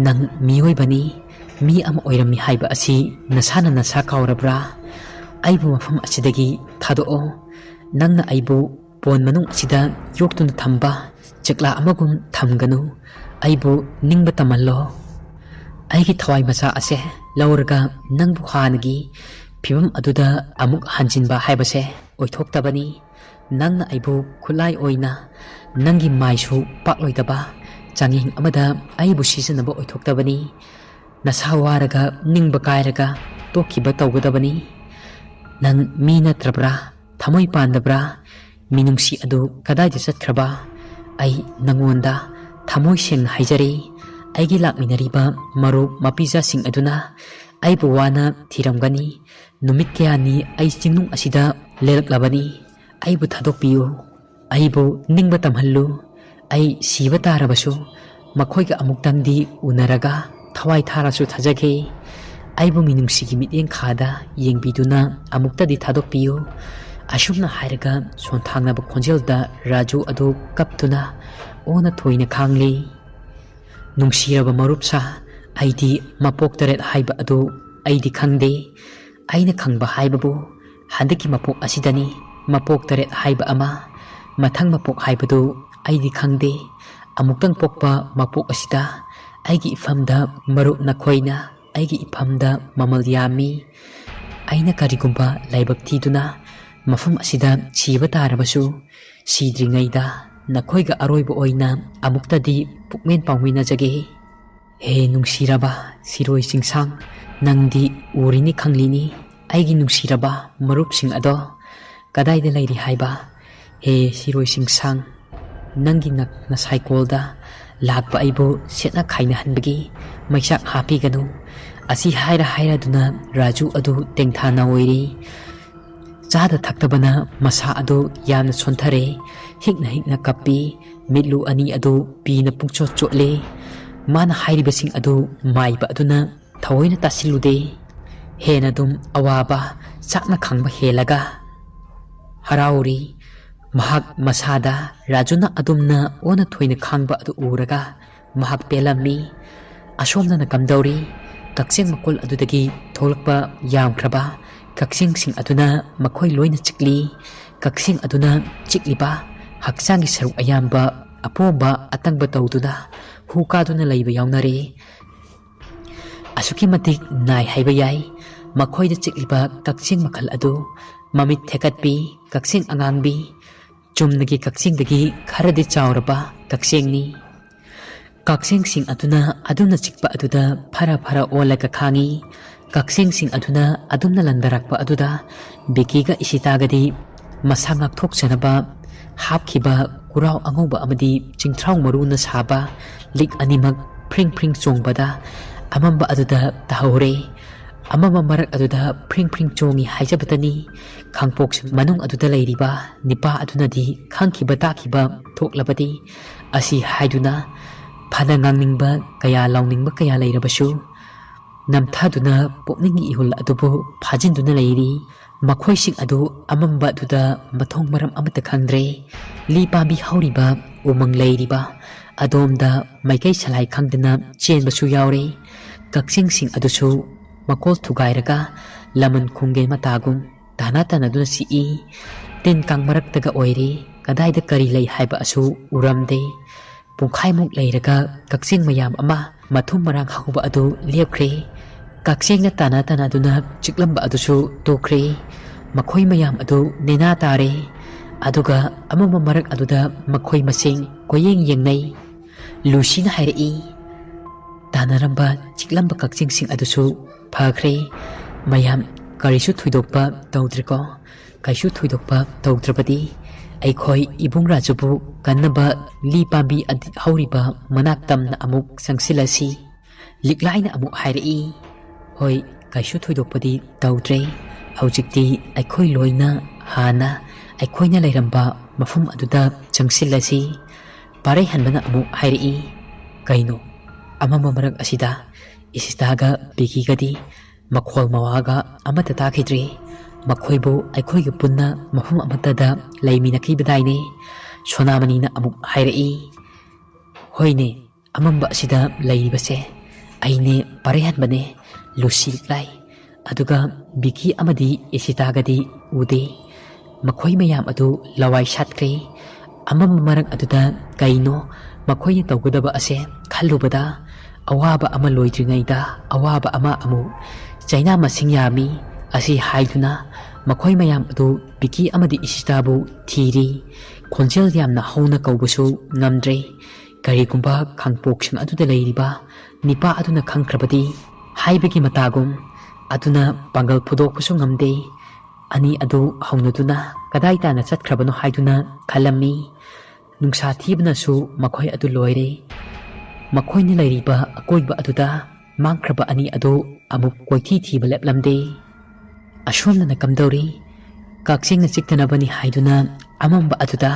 ꯅꯪ ꯃꯤꯑꯣꯏꯕꯅꯤ ꯃꯤ ꯑꯃ ꯑꯣꯏꯔꯝꯃꯤ ꯍꯥꯏꯕ ꯑꯁꯤ ꯅꯁꯥꯅ ꯅꯁꯥ ꯀꯥꯎꯔꯕ꯭ꯔꯥ ꯑꯩꯕꯨ ꯃꯐꯝ ꯑꯁꯤꯗꯒꯤ ꯊꯥꯗꯣꯛꯑꯣ ꯅꯪꯅ ꯑꯩꯕు ꯄꯣꯟ ꯃꯅꯨꯡ ꯑꯁꯤꯗ ꯌꯣꯛꯇꯨꯅ ꯊꯝꯕ ꯆꯦꯛꯂꯥ ꯑꯃꯒꯨꯝ ꯊꯝꯒꯅꯨ ꯑꯩꯕꯨ ꯅꯤꯡꯕ ꯇꯝꯍꯜꯂꯣ ꯑꯩꯒꯤ ꯊꯋꯥꯏ ꯃꯆꯥ ꯑꯁꯦ ꯂꯧꯔꯒ ꯅꯪꯕꯨ ꯍꯥꯟꯅꯒꯤ ꯐꯤꯕꯝ ꯑꯗꯨꯗ ꯑꯃꯨꯛ ꯍꯟꯖꯤꯟꯕ ꯍꯥꯏꯕꯁꯦ ꯑꯣꯏꯊꯣꯛꯇꯕꯅꯤ ꯅꯪꯅ ꯑꯩꯕꯨ ꯈꯨꯠꯂꯥꯏ ꯑꯣꯏꯅ ꯅꯪꯒꯤ ꯃꯥꯏꯁꯨ ꯄꯥꯛꯂꯣꯏꯗꯕ ꯆꯥꯡꯌꯦꯡ ꯑꯃꯗ ꯑꯩꯕꯨ ꯁꯤꯖꯤꯟꯅꯕ ꯑꯣꯏꯊꯣꯛꯇꯕꯅꯤ ꯅꯁꯥ ꯋꯥꯔꯒ ꯅꯤꯡꯕ ꯀꯥꯏꯔꯒ ꯇꯣꯛꯈꯤꯕ ꯇꯧꯒꯗꯕꯅꯤ ꯅꯪ ꯃꯤ ꯅꯠꯇ꯭ꯔꯕ꯭ꯔꯥ ꯊꯃꯣꯏ ꯄꯥꯟꯗꯕ꯭ꯔꯥ ꯃꯤꯅꯨꯡꯁꯤ ꯑꯗꯨ ꯀꯗꯥꯏꯗ ꯆꯠꯈ꯭ꯔꯕ ꯑꯩ ꯅꯪꯉꯣꯟꯗ ꯊꯃꯣꯏ ꯁꯦꯡꯅ ꯍꯥꯏꯖꯔꯤ ꯑꯩꯒꯤ ꯂꯥꯛꯃꯤꯟꯅꯔꯤꯕ ꯃꯔꯨꯞ ꯃꯄꯤꯖꯁꯤꯡ ꯑꯗꯨꯅ ꯑꯩꯕꯨ ꯋꯥꯅ ꯊꯤꯔꯝꯒꯅꯤ ꯅꯨꯃꯤꯠ ꯀꯌꯥꯅꯤ ꯑꯩ ꯆꯤꯡꯅꯨꯡ ꯑꯁꯤꯗ ꯂꯦꯜꯂꯛꯂꯕꯅꯤ ꯑꯩꯕꯨ ꯊꯥꯗꯣꯛꯄꯤꯌꯨ ꯑꯩꯕꯨ ꯅꯤꯡꯕ ꯇꯝꯍꯜꯂꯨ ꯑꯩ ꯁꯤꯕ ꯇꯥꯔꯕꯁꯨ ꯃꯈꯣꯏꯒ ꯑꯃꯨꯛꯇꯪꯗꯤ ꯎꯅꯔꯒ ꯊꯋꯥꯏ ꯊꯥꯔꯁꯨ ꯊꯥꯖꯒꯦ ꯑꯩꯕꯨ ꯃꯤꯅꯨꯡꯁꯤꯒꯤ ꯃꯤꯠꯌꯦꯡ ꯈꯥꯗ ꯌꯦꯡꯕꯤꯗꯨꯅ ꯑꯃꯨꯛꯇꯗꯤ ꯊꯥꯗꯣꯛꯄꯤꯌꯨ ꯑꯁꯨꯝꯅ ꯍꯥꯏꯔꯒ ꯁꯣꯟꯊꯥꯡꯅꯕ ꯈꯣꯟꯖꯦꯜꯗ ꯔꯥꯖꯨ ꯑꯗꯨ ꯀꯞꯇꯨꯅ ꯑꯣꯟꯅ ꯊꯣꯏꯅ ꯈꯥꯡꯂꯤ ꯅꯨꯡꯁꯤꯔꯕ ꯃꯔꯨꯞꯁꯥ ꯑꯩꯗꯤ ꯃꯄꯣꯛ ꯇꯔꯦꯠ ꯍꯥꯏꯕ ꯑꯗꯨ ꯑꯩꯗꯤ ꯈꯪꯗꯦ ꯑꯩꯅ ꯈꯪꯕ ꯍꯥꯏꯕꯕꯨ ꯍꯟꯗꯛꯀꯤ ꯃꯄꯣꯛ ꯑꯁꯤꯗꯅꯤ ꯃꯄꯣꯛ ꯇꯔꯦꯠ ꯍꯥꯏꯕ ꯑꯃ ꯃꯊꯪ ꯃꯄꯣꯛ ꯍꯥꯏꯕꯗꯨ ꯑꯩꯗꯤ ꯈꯪꯗꯦ ꯑꯃꯨꯛꯇꯪ ꯄꯣꯛꯄ ꯃꯄꯣꯛ ꯑꯁꯤꯗ ꯑꯩꯒꯤ ꯏꯐꯝꯗ ꯃꯔꯨꯞ ꯅꯈꯣꯏꯅ ꯑꯩꯒꯤ ꯏꯐꯝꯗ ꯃꯃꯜ ꯌꯥꯝꯃꯤ ꯑꯩꯅ ꯀꯔꯤꯒꯨꯝꯕ ꯂꯥꯏꯕꯛ ꯊꯤꯗꯨꯅ ꯃꯐꯝ ꯑꯁꯤꯗ ꯁꯤꯕ ꯇꯥꯔꯕꯁꯨ ꯁꯤꯗ꯭ꯔꯤꯉꯩꯗ ꯅꯈꯣꯏꯒ ꯑꯔꯣꯏꯕ ꯑꯣꯏꯅ ꯑꯃꯨꯛꯇꯗꯤ ꯄꯨꯛꯃꯦꯟ ꯄꯥꯎꯃꯤꯟꯅꯖꯒꯦ ꯍꯦ ꯅꯨꯡꯁꯤꯔꯕ ꯁꯤꯔꯣꯏ ꯆꯤꯡꯁꯥꯡ ꯅꯪꯗꯤ ꯎꯔꯤꯅꯤ ꯈꯪꯂꯤꯅꯤ ꯑꯩꯒꯤ ꯅꯨꯡꯁꯤꯔꯕ ꯃꯔꯨꯞꯁꯤꯡ ꯑꯗꯣ ꯀꯗꯥꯏꯗ ꯂꯩꯔꯤ ꯍꯥꯏꯕ ꯍꯦ ꯁꯤꯔꯣꯏ ꯆꯤꯡꯁꯥꯡ ꯅꯪꯒꯤ ꯅꯁꯥꯏꯀꯣꯜꯗ ꯂꯥꯛꯄ ꯑꯩꯕꯨ ꯁꯦꯠꯅ ꯈꯥꯏꯅꯍꯟꯕꯒꯤ ꯃꯩꯁꯥꯛ ꯍꯥꯞꯄꯤꯒꯅꯨ ꯑꯁꯤ ꯍꯥꯏꯔꯗꯨꯅ ꯔꯥꯖꯨ ꯑꯗꯨ ꯇꯦꯡꯊꯥꯅ ꯑꯣꯏꯔꯤ ꯆꯥꯗ ꯊꯛꯇꯕꯅ ꯃꯁꯥ ꯑꯗꯨ ꯌꯥꯝꯅ ꯁꯣꯟꯊꯔꯦ ꯍꯤꯛꯅ ꯀꯞꯄꯤ ꯃꯤꯠꯂꯨ ꯑꯅꯤ ꯑꯗꯨ ꯄꯤꯅ ꯄꯨꯡꯆꯣꯠ ꯆꯣꯠꯂꯦ ꯃꯥꯅ ꯍꯥꯏꯔꯤꯕꯁꯤꯡ ꯑꯗꯨ ꯃꯥꯏꯕ ꯑꯗꯨꯅ ꯊꯑꯣꯏꯅ ꯇꯥꯁꯤꯜꯂꯨꯗꯦ ꯍꯦꯟꯅ ꯑꯗꯨꯝ ꯑꯋꯥꯕ ꯆꯥꯛꯅ ꯈꯪꯕ ꯍꯦꯜꯂꯒ ꯍꯔꯥꯎꯔꯤ ꯃꯍꯥꯛ ꯃꯁꯥꯗ ꯔꯥꯖꯨꯅ ꯑꯗꯨꯝꯅ ꯑꯣꯟꯅ ꯊꯣꯏꯅ ꯈꯥꯡꯕ ꯑꯗꯨ ꯎꯔꯒ ꯃꯍꯥꯛ ꯄꯦꯜꯂꯝꯃꯤ ꯑꯁꯣꯝꯗꯅ ꯀꯝꯗꯧꯔꯤ ꯀꯛꯆꯤꯡ ꯃꯀꯣꯜ ꯑꯗꯨꯗꯒꯤ ꯊꯣꯛꯂꯛꯄ ꯌꯥꯝꯈ꯭ꯔꯕ ꯀꯛꯆꯤꯡꯁꯤꯡ ꯑꯗꯨꯅ ꯃꯈꯣꯏ ꯂꯣꯏꯅ ꯆꯤꯛꯂꯤ ꯀꯛꯆꯤꯡ ꯑꯗꯨꯅ ꯆꯤꯛꯂꯤꯕ ꯍꯛꯆꯥꯡꯒꯤ ꯁꯔꯨꯛ ꯑꯌꯥꯝꯕ ꯑꯄꯣꯝꯕ ꯑꯇꯪꯕ ꯇꯧꯗꯨꯅ ꯍꯨ ꯀꯥꯗꯨꯅ ꯂꯩꯕ ꯌꯥꯎꯅꯔꯦ ꯑꯁꯨꯛꯀꯤ ꯃꯇꯤꯛ ꯅꯥꯏ ꯍꯥꯏꯕ ꯌꯥꯏ ꯃꯈꯣꯏꯗ ꯆꯤꯛꯂꯤꯕ ꯀꯛꯆꯤꯡ ꯃꯈꯜ ꯑꯗꯨ ꯃꯃꯤꯠ ꯊꯦꯛꯀꯠꯄꯤ ꯀꯛꯆꯤꯡ ꯑꯉꯥꯡꯕꯤ ꯆꯨꯝꯅꯒꯤ ꯀꯛꯆꯤꯡꯗꯒꯤ ꯈꯔꯗꯤ ꯆꯥꯎꯔꯕ ꯀꯛꯆꯤꯡꯅꯤ ꯀꯛꯆꯤꯡꯁꯤꯡ ꯑꯗꯨꯅ ꯑꯗꯨꯝꯅ ꯆꯤꯛꯄ ꯑꯗꯨꯗ ꯐꯔ ꯑꯣꯜꯂꯒ ꯈꯥꯡꯉꯤ ꯀꯛꯆꯤꯡꯁꯤꯡ ꯑꯗꯨꯅ ꯑꯗꯨꯝꯅ ꯂꯟꯗꯔꯛꯄ ꯑꯗꯨꯗ ꯕꯤꯀꯤꯒ ꯏꯁꯤꯇꯥꯒꯗꯤ ꯃꯁꯥ ꯉꯥꯛꯊꯣꯛꯆꯅꯕ ꯍꯥꯞꯈꯤꯕ ꯀꯨꯔꯥꯎ ꯑꯉꯧꯕ ꯑꯃꯗꯤ ꯆꯤꯡꯊ꯭ꯔꯥꯎ ꯃꯔꯨꯅ ꯁꯥꯕ ꯂꯤꯛ ꯑꯅꯤꯃꯛ ꯐ꯭ꯔꯤꯡ ꯆꯣꯡꯕꯗ ꯑꯃꯝꯕ ꯑꯗꯨꯗ ꯇꯥꯍꯧꯔꯦ ꯑꯃꯝꯕ ꯃꯔꯛ ꯑꯗꯨꯗ ꯐ꯭ꯔꯤꯡ ꯆꯣꯡꯉꯤ ꯍꯥꯏꯖꯕꯇꯅꯤ ꯈꯥꯡꯄꯣꯛꯁꯤꯡ ꯃꯅꯨꯡ ꯑꯗꯨꯗ ꯂꯩꯔꯤꯕ ꯅꯤꯄꯥ ꯑꯗꯨꯅꯗꯤ ꯈꯪꯈꯤꯕ ꯇꯥꯈꯤꯕ ꯊꯣꯛꯂꯕꯗꯤ ꯑꯁꯤ ꯍꯥꯏꯗꯨꯅ ꯐꯅ ꯉꯥꯡꯅꯤꯡꯕ ꯀꯌꯥ ꯂꯥꯎꯅꯤꯡꯕ ꯀꯌꯥ ꯂꯩꯔꯕꯁꯨ ꯅꯝꯊꯗꯨꯅ ꯄꯨꯛꯅꯤꯡꯒꯤ ꯏꯍꯨꯜ ꯑꯗꯨꯕꯨ ꯐꯥꯖꯤꯟꯗꯨꯅ ꯂꯩꯔꯤ ꯃꯈꯣꯏꯁꯤꯡ ꯑꯗꯨ ꯑꯃꯝꯕ ꯑꯗꯨꯗ ꯃꯊꯣꯡ ꯃꯔꯝ ꯑꯃꯠꯇ ꯈꯪꯗ꯭ꯔꯦ ꯂꯤ ꯄꯥꯝꯕꯤ ꯍꯧꯔꯤꯕ ꯎꯃꯪ ꯂꯩꯔꯤꯕ ꯑꯗꯣꯝꯗ ꯃꯥꯏꯀꯩ ꯁꯂꯥꯏ ꯈꯪꯗꯅ ꯆꯦꯟꯕꯁꯨ ꯌꯥꯎꯔꯦ ꯀꯛꯆꯤꯡꯁꯤꯡ ꯑꯗꯨꯁꯨ ꯃꯀꯣꯜ ꯊꯨꯒꯥꯏꯔꯒ ꯂꯃꯟ ꯈꯨꯡꯒꯦ ꯃꯇꯥꯒꯨꯝ ꯇꯥꯅꯗꯨꯅ ꯁꯤꯛꯏ ꯇꯤꯟ ꯀꯥꯡ ꯃꯔꯛꯇꯒ ꯑꯣꯏꯔꯦ ꯀꯗꯥꯏꯗ ꯀꯔꯤ ꯂꯩ ꯍꯥꯏꯕ ꯑꯁꯨ ꯎꯔꯝꯗꯦ ꯄꯨꯡꯈꯥꯏꯃꯨꯛ ꯂꯩꯔꯒ ꯀꯛꯆꯤꯡ ꯃꯌꯥꯝ ꯑꯃ ꯃꯊꯨꯝ ꯃꯔꯥꯡ ꯍꯧꯕ ꯑꯗꯨ ꯂꯦꯞꯈ꯭ꯔꯦ ꯀꯛꯆꯤꯡꯅ ꯇꯥꯅꯗꯨꯅ ꯆꯤꯛꯂꯝꯕ ꯑꯗꯨꯁꯨ ꯇꯣꯛꯈ꯭ꯔꯦ ꯃꯈꯣꯏ ꯃꯌꯥꯝ ꯑꯗꯨ ꯅꯦꯅꯥ ꯇꯥꯔꯦ ꯑꯗꯨꯒ ꯑꯃꯝꯕ ꯃꯔꯛ ꯑꯗꯨꯗ ꯃꯈꯣꯏ ꯃꯁꯦꯡ ꯀꯣꯌꯦꯡ ꯌꯦꯡꯅꯩ ꯂꯨꯁꯤꯅ ꯍꯥꯏꯔꯛꯏ ꯇꯥꯅꯔꯝꯕ ꯆꯤꯛꯂꯝꯕ ꯀꯛꯆꯤꯡꯁꯤꯡ ꯑꯗꯨꯁꯨ ꯐꯈ꯭ꯔꯦ ꯃꯌꯥꯝ ꯀꯔꯤꯁꯨ ꯊꯣꯏꯗꯣꯛꯄ ꯇꯧꯗ꯭ꯔꯦꯀꯣ ꯀꯩꯁꯨ ꯊꯣꯏꯗꯣꯛꯄ ꯇꯧꯗ꯭ꯔꯕꯗꯤ ꯑꯩꯈꯣꯏ ꯏꯕꯨꯡ ꯔꯥꯖꯨꯕꯨ ꯀꯟꯅꯕ ꯂꯤ ꯄꯥꯝꯕꯤ ꯍꯧꯔꯤꯕ ꯃꯅꯥꯛ ꯇꯝꯅ ꯑꯃꯨꯛ ꯆꯪꯁꯤꯜꯂꯁꯤ ꯂꯤꯛꯂꯥꯏꯅ ꯑꯃꯨꯛ ꯍꯥꯏꯔꯛꯏ ꯍꯣꯏ ꯀꯩꯁꯨ ꯊꯣꯏꯗꯣꯛꯄꯗꯤ ꯇꯧꯗ꯭ꯔꯦ ꯍꯧꯖꯤꯛꯇꯤ ꯑꯩꯈꯣꯏ ꯂꯣꯏꯅ ꯍꯥꯟꯅ ꯑꯩꯈꯣꯏꯅ ꯂꯩꯔꯝꯕ ꯃꯐꯝ ꯑꯗꯨꯗ ꯆꯪꯁꯤꯜꯂꯁꯤ ꯄꯥꯔꯩꯍꯟꯕꯅ ꯑꯃꯨꯛ ꯍꯥꯏꯔꯛꯏ ꯀꯩꯅꯣ ꯑꯃꯝꯕ ꯃꯔꯛ ꯑꯁꯤꯗ ꯏꯁꯤꯇꯥꯒ ꯕꯤꯀꯤꯒꯗꯤ ꯃꯈꯣꯜ ꯃꯋꯥꯒ ꯑꯃꯠꯇ ꯇꯥꯈꯤꯗ꯭ꯔꯦ ꯃꯈꯣꯏꯕꯨ ꯑꯩꯈꯣꯏꯒ ꯄꯨꯟꯅ ꯃꯐꯝ ꯑꯃꯠꯇꯗ ꯂꯩꯃꯤꯟꯅꯈꯤꯕꯗꯥꯏꯅꯦ ꯁꯣꯅꯥꯃꯅꯤꯅ ꯑꯃꯨꯛ ꯍꯥꯏꯔꯛꯏ ꯍꯣꯏꯅꯦ ꯑꯃꯝꯕ ꯑꯁꯤꯗ ꯂꯩꯔꯤꯕꯁꯦ ꯑꯩꯅꯦ ꯄꯥꯔꯩꯍꯟꯕꯅꯦ ꯂꯨꯁꯤ ꯂꯤꯛꯂꯥꯏ ꯑꯗꯨꯒ ꯕꯤꯀꯤ ꯑꯃꯗꯤ ꯏꯁꯤꯇꯥꯒꯗꯤ ꯎꯗꯦ ꯃꯈꯣꯏ ꯃꯌꯥꯝ ꯑꯗꯨ ꯂꯋꯥꯏ ꯁꯥꯠꯈ꯭ꯔꯦ ꯑꯃꯝꯕ ꯃꯔꯛ ꯑꯗꯨꯗ ꯀꯩꯅꯣ ꯃꯈꯣꯏꯅ ꯇꯧꯒꯗꯕ ꯑꯁꯦ ꯈꯜꯂꯨꯕꯗ ꯑꯋꯥꯕ ꯑꯃ ꯂꯣꯏꯗ꯭ꯔꯤꯉꯩꯗ ꯑꯋꯥꯕ ꯑꯃ ꯑꯃꯨꯛ ꯆꯩꯅꯥ ꯃꯁꯤꯡ ꯌꯥꯝꯃꯤ ꯑꯁꯤ ꯍꯥꯏꯗꯨꯅ ꯃꯈꯣꯏ ꯃꯌꯥꯝ ꯑꯗꯨ ꯕꯤꯀꯤ ꯑꯃꯗꯤ ꯏꯁꯤꯇꯥꯕꯨ ꯊꯤꯔꯤ ꯈꯣꯟꯖꯦꯜ ꯌꯥꯝꯅ ꯍꯧꯅ ꯀꯧꯕꯁꯨ ꯉꯝꯗ꯭ꯔꯦ ꯀꯔꯤꯒꯨꯝꯕ ꯈꯥꯡꯄꯣꯛꯁꯤꯡ ꯑꯗꯨꯗ ꯂꯩꯔꯤꯕ ꯅꯤꯄꯥ ꯑꯗꯨꯅ ꯈꯪꯈ꯭ꯔꯕꯗꯤ ꯍꯥꯏꯕꯒꯤ ꯃꯇꯥꯒꯨꯝ ꯑꯗꯨꯅ ꯄꯥꯡꯒꯜ ꯐꯨꯗꯣꯛꯄꯁꯨ ꯉꯝꯗꯦ ꯑꯅꯤ ꯑꯗꯨ ꯍꯧꯅꯗꯨꯅ ꯀꯗꯥꯏ ꯇꯥꯅ ꯆꯠꯈ꯭ꯔꯕꯅꯣ ꯍꯥꯏꯗꯨꯅ ꯈꯜꯂꯝꯃꯤ ꯅꯨꯡꯁꯥ ꯊꯤꯕꯅꯁꯨ ꯃꯈꯣꯏ ꯑꯗꯨ ꯂꯣꯏꯔꯦ ꯃꯈꯣꯏꯅ ꯂꯩꯔꯤꯕ ꯑꯀꯣꯏꯕ ꯑꯗꯨꯗ ꯃꯥꯡꯈ꯭ꯔꯕ ꯑꯅꯤ ꯑꯗꯨ ꯑꯃꯨꯛ ꯀꯣꯏꯊꯤ ꯊꯤꯕ ꯂꯦꯞꯂꯝꯗꯦ ꯑꯁꯣꯝꯗꯅ ꯀꯝꯗꯧꯔꯤ ꯀꯛꯆꯤꯡꯅ ꯆꯤꯛꯇꯅꯕꯅꯤ ꯍꯥꯏꯗꯨꯅ ꯑꯃꯝꯕ ꯑꯗꯨꯗ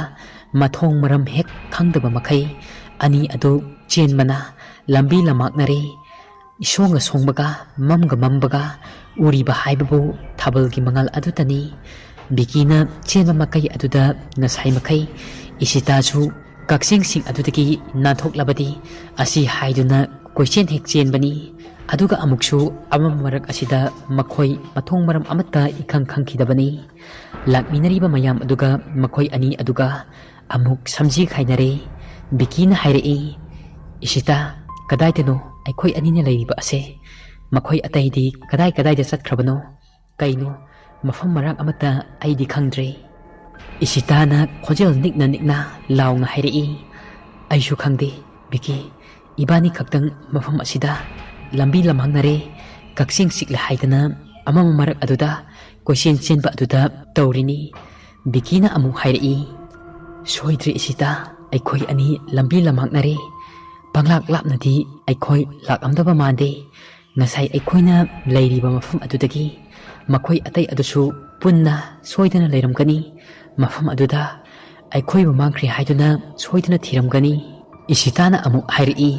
ꯃꯊꯣꯡ ꯃꯔꯝ ꯍꯦꯛ ꯈꯪꯗꯕ ꯃꯈꯩ ꯑꯅꯤ ꯑꯗꯨ ꯆꯦꯟꯕꯅ ꯂꯝꯕꯤ ꯂꯝꯃꯥꯛꯅꯔꯦ ꯏꯁꯣꯡꯒ ꯁꯣꯡꯕꯒ ꯃꯝꯕꯒ ꯎꯔꯤꯕ ꯍꯥꯏꯕꯕꯨ ꯊꯥꯕꯜꯒꯤ ꯃꯉꯥꯜ ꯑꯗꯨꯇꯅꯤ ꯕꯤꯀꯤꯅ ꯆꯦꯟꯕ ꯃꯈꯩ ꯑꯗꯨꯗ ꯉꯁꯥꯏ ꯃꯈꯩ ꯏꯁꯤꯇꯥꯁꯨ ꯀꯛꯆꯤꯡꯁꯤꯡ ꯑꯗꯨꯗꯒꯤ ꯅꯥꯟꯊꯣꯛꯂꯕꯗꯤ ꯑꯁꯤ ꯍꯥꯏꯗꯨꯅ ꯀꯣꯏꯆꯦꯟ ꯍꯦꯛ ꯆꯦꯟꯕꯅꯤ ꯑꯗꯨꯒ ꯑꯃꯨꯛꯁꯨ ꯑꯃꯝꯕ ꯃꯔꯛ ꯑꯁꯤꯗ ꯃꯈꯣꯏ ꯃꯊꯣꯡ ꯃꯔꯝ ꯑꯃꯠꯇ ꯏꯈꯪ ꯈꯪꯈꯤꯗꯕꯅꯤ ꯂꯥꯛꯃꯤꯟꯅꯔꯤꯕ ꯃꯌꯥꯝ ꯑꯗꯨꯒ ꯃꯈꯣꯏ ꯑꯅꯤ ꯑꯗꯨꯒ ꯑꯃꯨꯛ ꯁꯝꯖꯤ ꯈꯥꯏꯅꯔꯦ ꯕꯤꯀꯤꯅ ꯍꯥꯏꯔꯛꯏ ꯏꯁꯤꯇꯥ ꯀꯗꯥꯏꯗꯅꯣ ꯑꯩꯈꯣꯏ ꯑꯅꯤꯅ ꯂꯩꯔꯤꯕ ꯑꯁꯦ ꯃꯈꯣꯏ ꯑꯇꯩꯗꯤ ꯀꯗꯥꯏꯗ ꯆꯠꯈ꯭ꯔꯕꯅꯣ ꯀꯩꯅꯣ ꯃꯐꯝ ꯃꯔꯥꯡ ꯑꯃꯠꯇ ꯑꯩꯗꯤ ꯈꯪꯗ꯭ꯔꯦ ꯏꯁꯤꯇꯥꯅ ꯈꯣꯟꯖꯦꯜ ꯅꯤꯛꯅ ꯂꯥꯎꯅ ꯍꯥꯏꯔꯛꯏ ꯑꯩꯁꯨ ꯈꯪꯗꯦ ꯕꯤꯀꯤ ꯏꯕꯥꯅꯤ ꯈꯛꯇꯪ ꯃꯐꯝ ꯑꯁꯤꯗ ꯂꯝꯕꯤ ꯂꯝꯍꯥꯡꯅꯔꯦ ꯀꯛꯆꯤꯡ ꯆꯤꯛꯂꯦ ꯍꯥꯏꯗꯅ ꯑꯃꯝꯕ ꯃꯔꯛ ꯑꯗꯨꯗ ꯀꯣꯏꯆꯦꯟ ꯆꯦꯟꯕ ꯑꯗꯨꯗ ꯇꯧꯔꯤꯅꯤ ꯕꯤꯀꯤꯅ ꯑꯃꯨꯛ ꯍꯥꯏꯔꯛꯏ ꯁꯣꯏꯗ꯭ꯔꯦ ꯏꯁꯤꯇꯥ ꯑꯩꯈꯣꯏ ꯑꯅꯤ ꯂꯝꯕꯤ ꯂꯝꯍꯥꯡꯅꯔꯦ ꯄꯪꯂꯥꯛ ꯂꯥꯞꯅꯗꯤ ꯑꯩꯈꯣꯏ ꯂꯥꯛꯑꯝꯗꯕ ꯃꯥꯟꯗꯦ ꯉꯁꯥꯏ ꯑꯩꯈꯣꯏꯅ ꯂꯩꯔꯤꯕ ꯃꯐꯝ ꯑꯗꯨꯗꯒꯤ ꯃꯈꯣꯏ ꯑꯇꯩ ꯑꯗꯨꯁꯨ ꯄꯨꯟꯅ ꯁꯣꯏꯗꯅ ꯂꯩꯔꯝꯒꯅꯤ ꯃꯐꯝ ꯑꯗꯨꯗ ꯑꯩꯈꯣꯏꯕꯨ ꯃꯥꯡꯈ꯭ꯔꯦ ꯍꯥꯏꯗꯨꯅ ꯁꯣꯏꯗꯅ ꯊꯤꯔꯝꯒꯅꯤ ꯏꯁꯤꯇꯥꯅ ꯑꯃꯨꯛ ꯍꯥꯏꯔꯛꯏ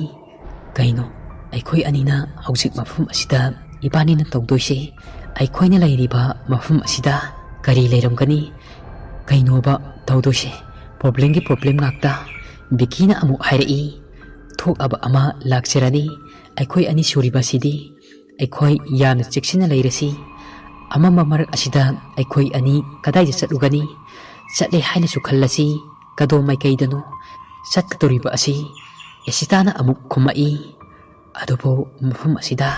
ꯀꯩꯅꯣ ꯑꯩꯈꯣꯏ ꯑꯅꯤꯅ ꯍꯧꯖꯤꯛ ꯃꯐꯝ ꯑꯁꯤꯗ ꯏꯕꯥꯅꯤꯅ ꯇꯧꯗꯣꯏꯁꯦ ꯑꯩꯈꯣꯏꯅ ꯂꯩꯔꯤꯕ ꯃꯐꯝ ꯑꯁꯤꯗ ꯀꯔꯤ ꯂꯩꯔꯝꯒꯅꯤ ꯀꯩꯅꯣꯕ ꯇꯧꯗꯣꯏꯁꯦ ꯄ꯭ꯔꯣꯕ꯭ꯂꯦꯝꯒꯤ ꯄ꯭ꯔꯣꯕ꯭ꯂꯦꯝ ꯉꯥꯛꯇ ꯕꯤꯀꯤꯅ ꯑꯃꯨꯛ ꯍꯥꯏꯔꯛꯏ ꯊꯣꯛꯑꯕ ꯑꯃ ꯂꯥꯛꯆꯔꯅꯤ ꯑꯩꯈꯣꯏ ꯑꯅꯤ ꯁꯨꯔꯤꯕꯁꯤꯗꯤ ꯑꯩꯈꯣꯏ ꯌꯥꯝꯅ ꯆꯦꯛꯁꯤꯟꯅ ꯂꯩꯔꯁꯤ ꯑꯃꯝꯕ ꯃꯔꯛ ꯑꯁꯤꯗ ꯑꯩꯈꯣꯏ ꯑꯅꯤ ꯀꯗꯥꯏꯗ ꯆꯠꯂꯨꯒꯅꯤ ꯆꯠꯂꯦ ꯍꯥꯏꯅꯁꯨ ꯈꯜꯂꯁꯤ ꯀꯗꯣꯝ ꯃꯥꯏꯀꯩꯗꯅꯣ ꯆꯠꯀꯗꯧꯔꯤꯕ ꯑꯁꯤ ꯏꯁꯤꯇꯥꯅ ꯑꯃꯨꯛ ꯈꯨꯝꯃꯛꯏ ꯑꯗꯨꯕꯨ ꯃꯐꯝ ꯑꯁꯤꯗ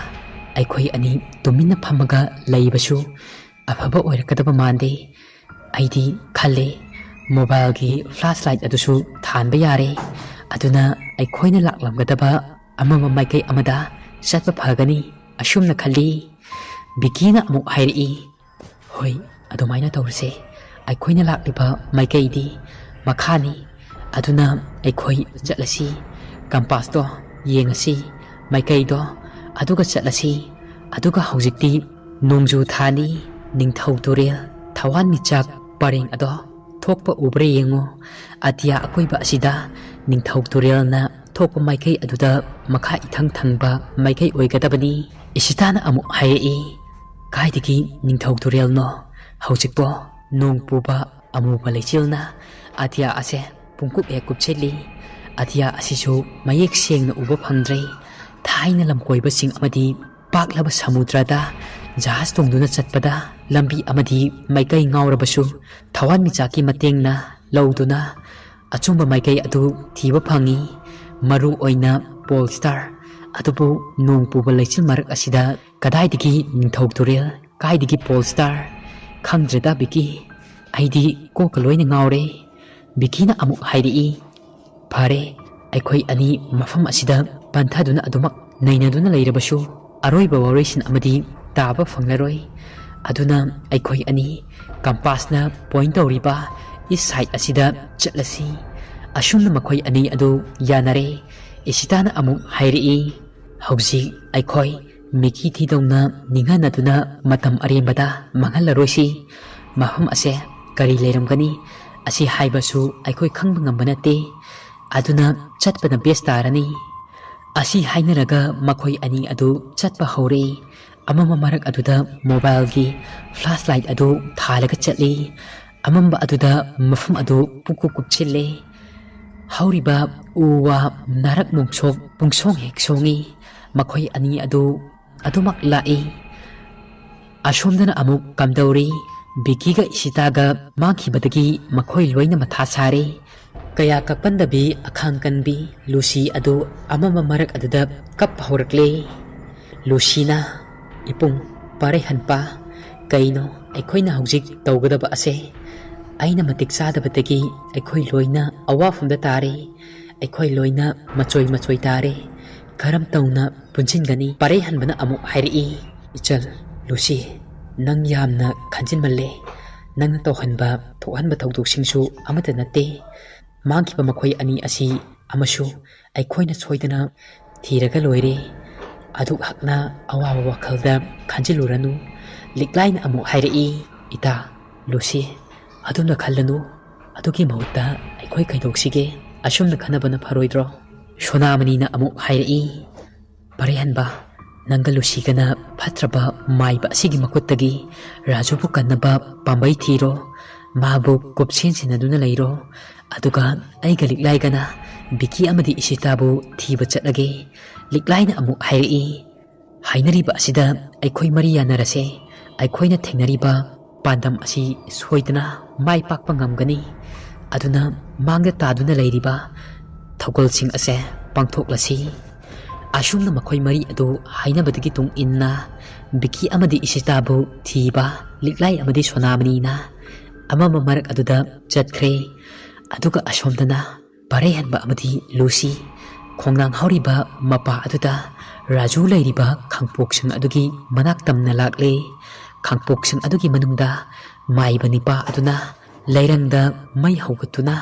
ꯑꯩꯈꯣꯏ ꯑꯅꯤ ꯇꯨꯃꯤꯟꯅ ꯐꯝꯃꯒ ꯂꯩꯕꯁꯨ ꯑꯐꯕ ꯑꯣꯏꯔꯛꯀꯗꯕ ꯃꯥꯟꯗꯦ ꯑꯩꯗꯤ ꯈꯜꯂꯦ ꯃꯣꯕꯥꯏꯜꯒꯤ ꯐ꯭ꯂꯥꯁ ꯂꯥꯏꯠ ꯑꯗꯨꯁꯨ ꯊꯥꯟꯕ ꯌꯥꯔꯦ ꯑꯗꯨꯅ ꯑꯩꯈꯣꯏꯅ ꯂꯥꯛꯂꯝꯒꯗꯕ ꯑꯃꯝꯕ ꯃꯥꯏꯀꯩ ꯑꯃꯗ ꯆꯠꯄ ꯐꯒꯅꯤ ꯑꯁꯨꯝꯅ ꯈꯜꯂꯤ ꯕꯤꯀꯤꯅ ꯑꯃꯨꯛ ꯍꯥꯏꯔꯛꯏ ꯍꯣꯏ ꯑꯗꯨꯃꯥꯏꯅ ꯇꯧꯔꯁꯦ ꯑꯩꯈꯣꯏꯅ ꯂꯥꯛꯂꯤꯕ ꯃꯥꯏꯀꯩꯗꯤ ꯃꯈꯥꯅꯤ ꯑꯗꯨꯅ ꯑꯩꯈꯣꯏ ꯆꯠꯂꯁꯤ ꯀꯝꯄꯥꯁꯇꯣ ꯌꯦꯡꯉꯁꯤ ꯃꯥꯏꯀꯩꯗꯣ ꯑꯗꯨꯒ ꯆꯠꯂꯁꯤ ꯑꯗꯨꯒ ꯍꯧꯖꯤꯛꯇꯤ ꯅꯣꯡꯖꯨ ꯊꯥꯅꯤ ꯅꯤꯡꯊꯧ ꯇꯨꯔꯦꯜ ꯊꯋꯥꯟꯃꯤꯆꯥꯛ ꯄꯔꯦꯡ ꯑꯗꯣ ꯊꯣꯛꯄ ꯎꯕ꯭ꯔꯥ ꯌꯦꯡꯉꯣ ꯑꯇꯤꯌꯥ ꯑꯀꯣꯏꯕ ꯑꯁꯤꯗ ꯅꯤꯡꯊꯧ ꯇꯨꯔꯦꯜꯅ ꯊꯣꯛꯄ ꯃꯥꯏꯀꯩ ꯑꯗꯨꯗ ꯃꯈꯥ ꯏꯊꯪ ꯊꯪꯕ ꯃꯥꯏꯀꯩ ꯑꯣꯏꯒꯗꯕꯅꯤ ꯏꯁꯤꯇꯥꯅ ꯑꯃꯨꯛ ꯍꯥꯏꯔꯛꯏ ꯀꯥꯏꯗꯒꯤ ꯅꯤꯡꯊꯧ ꯇꯨꯔꯦꯜꯅꯣ ꯍꯧꯖꯤꯛꯄꯣ ꯅꯣꯡ ꯄꯨꯕ ꯑꯃꯨꯕ ꯂꯩꯆꯤꯜꯅ ꯑꯇꯤꯌꯥ ꯑꯁꯦ ꯄꯨꯡꯀꯨꯞ ꯍꯦꯛ ꯀꯨꯞꯁꯤꯜꯂꯤ ꯑꯇꯤꯌꯥ ꯑꯁꯤꯁꯨ ꯃꯌꯦꯛ ꯁꯦꯡꯅ ꯎꯕ ꯐꯪꯗ꯭ꯔꯦ ꯊꯥꯏꯅ ꯂꯝꯀꯣꯏꯕꯁꯤꯡ ꯑꯃꯗꯤ ꯄꯥꯛꯂꯕ ꯁꯃꯨꯗ꯭ꯔꯗ ꯖꯍꯥꯖ ꯇꯣꯡꯗꯨꯅ ꯆꯠꯄꯗ ꯂꯝꯕꯤ ꯑꯃꯗꯤ ꯃꯥꯏꯀꯩ ꯉꯥꯎꯔꯕꯁꯨ ꯊꯋꯥꯟꯃꯤꯆꯥꯛꯀꯤ ꯃꯇꯦꯡꯅ ꯂꯧꯗꯨꯅ ꯑꯆꯨꯝꯕ ꯃꯥꯏꯀꯩ ꯑꯗꯨ ꯊꯤꯕ ꯐꯪꯏ ꯃꯔꯨ ꯑꯣꯏꯅ ꯄꯣꯜ ꯁ꯭ꯇꯥꯔ ꯑꯗꯨꯕꯨ ꯅꯣꯡ ꯄꯨꯕ ꯂꯩꯆꯤꯜ ꯃꯔꯛ ꯑꯁꯤꯗ ꯀꯗꯥꯏꯗꯒꯤ ꯅꯤꯡꯊꯧ ꯇꯨꯔꯦꯜ ꯀꯥꯏꯗꯒꯤ ꯄꯣꯜ ꯁ꯭ꯇꯥꯔ ꯈꯪꯗ꯭ꯔꯦꯗ ꯕꯤꯀꯤ ꯑꯩꯗꯤ ꯀꯣꯛꯀ ꯂꯣꯏꯅ ꯉꯥꯎꯔꯦ ꯕꯤꯀꯤꯅ ꯑꯃꯨꯛ ꯍꯥꯏꯔꯛꯏ ꯐꯔꯦ ꯑꯩꯈꯣꯏ ꯑꯅꯤ ꯃꯐꯝ ꯑꯁꯤꯗ ꯄꯟꯊꯗꯨꯅ ꯑꯗꯨꯃꯛ ꯅꯩꯅꯗꯨꯅ ꯂꯩꯔꯕꯁꯨ ꯑꯔꯣꯏꯕ ꯋꯥꯔꯣꯏꯁꯤꯟ ꯑꯃꯗꯤ ꯇꯥꯕ ꯐꯪꯂꯔꯣꯏ ꯑꯗꯨꯅ ꯑꯩꯈꯣꯏ ꯑꯅꯤ ꯀꯝꯄꯥꯁꯅ ꯄꯣꯏꯟ ꯇꯧꯔꯤꯕ ꯏꯁ ꯁꯥꯏꯠ ꯑꯁꯤꯗ ꯆꯠꯂꯁꯤ ꯑꯁꯨꯝꯅ ꯃꯈꯣꯏ ꯑꯅꯤ ꯑꯗꯨ ꯌꯥꯅꯔꯦ ꯏꯁꯤꯇꯥꯅ ꯑꯃꯨꯛ ꯍꯥꯏꯔꯛꯏ ꯍꯧꯖꯤꯛ ꯑꯩꯈꯣꯏ ꯃꯤꯀꯤ ꯊꯤꯗꯧꯅ ꯅꯤꯡꯍꯟꯅꯗꯨꯅ ꯃꯇꯝ ꯑꯔꯦꯝꯕꯗ ꯃꯥꯡꯍꯜꯂꯔꯣꯏꯁꯤ ꯃꯐꯝ ꯑꯁꯦ ꯀꯔꯤ ꯂꯩꯔꯝꯒꯅꯤ ꯑꯁꯤ ꯍꯥꯏꯕꯁꯨ ꯑꯩꯈꯣꯏ ꯈꯪꯕ ꯉꯝꯕ ꯅꯠꯇꯦ ꯑꯗꯨꯅ ꯆꯠꯄꯅ ꯕꯦꯁ ꯇꯥꯔꯅꯤ ꯑꯁꯤ ꯍꯥꯏꯅꯔꯒ ꯃꯈꯣꯏ ꯑꯅꯤ ꯑꯗꯨ ꯆꯠꯄ ꯍꯧꯔꯦ ꯑꯃꯝꯕ ꯃꯔꯛ ꯑꯗꯨꯗ ꯃꯣꯕꯥꯏꯜꯒꯤ ꯐ꯭ꯂꯥꯁ ꯂꯥꯏꯠ ꯑꯗꯨ ꯊꯥꯜꯂꯒ ꯆꯠꯂꯤ ꯑꯃꯝꯕ ꯑꯗꯨꯗ ꯃꯐꯝ ꯑꯗꯨ ꯄꯨꯡꯀꯨꯞ ꯀꯨꯞꯁꯤꯜꯂꯦ ꯍꯧꯔꯤꯕ ꯎ ꯋꯥ ꯅꯥꯔꯛ ꯅꯣꯡꯁꯣꯛ ꯄꯨꯡꯁꯣꯡ ꯍꯦꯛ ꯁꯣꯡꯏ ꯃꯈꯣꯏ ꯑꯅꯤ ꯑꯗꯨ ꯑꯗꯨꯃꯛ ꯂꯥꯛꯏ ꯑꯁꯣꯝꯗꯅ ꯑꯃꯨꯛ ꯀꯝꯗꯧꯔꯤ ꯕꯤꯀꯤꯒ ꯏꯁꯤꯇꯥꯒ ꯃꯥꯡꯈꯤꯕꯗꯒꯤ ꯃꯈꯣꯏ ꯂꯣꯏꯅ ꯃꯊꯥ ꯁꯥꯔꯦ ꯀꯌꯥ ꯀꯛꯄꯟꯗꯕꯤ ꯑꯈꯥꯡ ꯀꯟꯕꯤ ꯂꯨꯁꯤ ꯑꯗꯨ ꯑꯃꯝꯕ ꯃꯔꯛ ꯑꯗꯨꯗ ꯀꯞꯄ ꯍꯧꯔꯛꯂꯦ ꯂꯨꯁꯤꯅ ꯏꯄꯨꯡ ꯄꯥꯔꯩꯍꯟꯄ ꯀꯩꯅꯣ ꯑꯩꯈꯣꯏꯅ ꯍꯧꯖꯤꯛ ꯇꯧꯒꯗꯕ ꯑꯁꯦ ꯑꯩꯅ ꯃꯇꯤꯛ ꯆꯥꯗꯕꯗꯒꯤ ꯑꯩꯈꯣꯏ ꯂꯣꯏꯅ ꯑꯋꯥꯐꯝꯗ ꯇꯥꯔꯦ ꯑꯩꯈꯣꯏ ꯂꯣꯏꯅ ꯃꯆꯣꯏ ꯃꯆꯣꯏ ꯇꯥꯔꯦ ꯀꯔꯝ ꯇꯧꯅ ꯄꯨꯟꯁꯤꯟꯒꯅꯤ ꯄꯥꯔꯩꯍꯟꯕꯅ ꯑꯃꯨꯛ ꯍꯥꯏꯔꯛꯏ ꯏꯆꯜ ꯂꯨꯁꯤ ꯅꯪ ꯌꯥꯝꯅ ꯈꯟꯖꯤꯟꯃꯜꯂꯦ ꯅꯪꯅ ꯇꯧꯍꯟꯕ ꯊꯣꯛꯍꯟꯕ ꯊꯧꯗꯣꯛꯁꯤꯡꯁꯨ ꯑꯃꯠꯇ ꯅꯠꯇꯦ ꯃꯥꯡꯈꯤꯕ ꯃꯈꯣꯏ ꯑꯅꯤ ꯑꯁꯤ ꯑꯃꯁꯨ ꯑꯩꯈꯣꯏꯅ ꯁꯣꯏꯗꯅ ꯊꯤꯔꯒ ꯂꯣꯏꯔꯦ ꯑꯗꯨꯛꯍꯛꯅ ꯑꯋꯥꯕ ꯋꯥꯈꯜꯗ ꯈꯟꯖꯤꯜꯂꯨꯔꯅꯨ ꯂꯤꯛꯂꯥꯏꯅ ꯑꯃꯨꯛ ꯍꯥꯏꯔꯛꯏ ꯏꯇꯥ ꯂꯨꯁꯤ ꯑꯗꯨꯝꯅ ꯈꯜꯂꯅꯨ ꯑꯗꯨꯒꯤ ꯃꯍꯨꯠꯇ ꯑꯩꯈꯣꯏ ꯀꯩꯗꯧꯁꯤꯒꯦ ꯑꯁꯨꯝꯅ ꯈꯟꯅꯕꯅ ꯐꯔꯣꯏꯗ꯭ꯔꯣ ꯁꯣꯅꯥꯃꯅꯤꯅ ꯑꯃꯨꯛ ꯍꯥꯏꯔꯛꯏ ꯄꯥꯔꯩꯍꯟꯕ ꯅꯪꯒ ꯂꯨꯁꯤꯒꯅ ꯐꯠꯇ꯭ꯔꯕ ꯃꯥꯏꯕ ꯑꯁꯤꯒꯤ ꯃꯈꯨꯠꯇꯒꯤ ꯔꯥꯖꯨꯕꯨ ꯀꯟꯅꯕ ꯄꯥꯝꯕꯩ ꯊꯤꯔꯣ ꯃꯥꯕꯨ ꯀꯨꯞꯁꯦꯟꯁꯤꯟꯅꯗꯨꯅ ꯂꯩꯔꯣ ꯑꯗꯨꯒ ꯑꯩꯒ ꯂꯤꯛꯂꯥꯏꯒꯅ ꯕꯤꯀꯤ ꯑꯃꯗꯤ ꯏꯁꯤꯇꯥꯕꯨ ꯊꯤꯕ ꯆꯠꯂꯒꯦ ꯂꯤꯛꯂꯥꯏꯅ ꯑꯃꯨꯛ ꯍꯥꯏꯔꯛꯏ ꯍꯥꯏꯅꯔꯤꯕ ꯑꯁꯤꯗ ꯑꯩꯈꯣꯏ ꯃꯔꯤ ꯌꯥꯅꯔꯁꯦ ꯑꯩꯈꯣꯏꯅ ꯊꯦꯡꯅꯔꯤꯕ ꯄꯥꯟꯗꯝ ꯑꯁꯤ ꯁꯣꯏꯗꯅ ꯃꯥꯏ ꯄꯥꯛꯄ ꯉꯝꯒꯅꯤ ꯑꯗꯨꯅ ꯃꯥꯡꯗ ꯇꯥꯗꯨꯅ ꯂꯩꯔꯤꯕ ꯊꯧꯒꯜꯁꯤꯡ ꯑꯁꯦ ꯄꯥꯡꯊꯣꯛꯂꯁꯤ ꯑꯁꯨꯝꯅ ꯃꯈꯣꯏ ꯃꯔꯤ ꯑꯗꯨ ꯍꯥꯏꯅꯕꯗꯒꯤ ꯇꯨꯡ ꯏꯟꯅ ꯕꯤꯀꯤ ꯑꯃꯗꯤ ꯏꯁꯤꯇꯥꯕꯨ ꯊꯤꯕ ꯂꯤꯛꯂꯥꯏ ꯑꯃꯗꯤ ꯁꯣꯅꯥꯃꯅꯤꯅ ꯑꯃꯝꯕ ꯃꯔꯛ ꯑꯗꯨꯗ ꯆꯠꯈ꯭ꯔꯦ ꯑꯗꯨꯒ ꯑꯁꯣꯝꯗꯅ ꯄꯥꯔꯩꯍꯟꯕ ꯑꯃꯗꯤ ꯂꯨꯁꯤ ꯈꯣꯡꯅꯥꯡ ꯍꯧꯔꯤꯕ ꯃꯄꯥ ꯑꯗꯨꯗ ꯔꯥꯖꯨ ꯂꯩꯔꯤꯕ ꯈꯥꯡꯄꯣꯛꯁꯪ ꯑꯗꯨꯒꯤ ꯃꯅꯥꯛ ꯇꯝꯅ ꯂꯥꯛꯂꯦ ꯈꯥꯡꯄꯣꯛꯁꯪ ꯑꯗꯨꯒꯤ ꯃꯅꯨꯡꯗ ꯃꯥꯏꯕ ꯅꯤꯄꯥ ꯑꯗꯨꯅ ꯂꯩꯔꯪꯗ ꯃꯩ ꯍꯧꯒꯠꯇꯨꯅ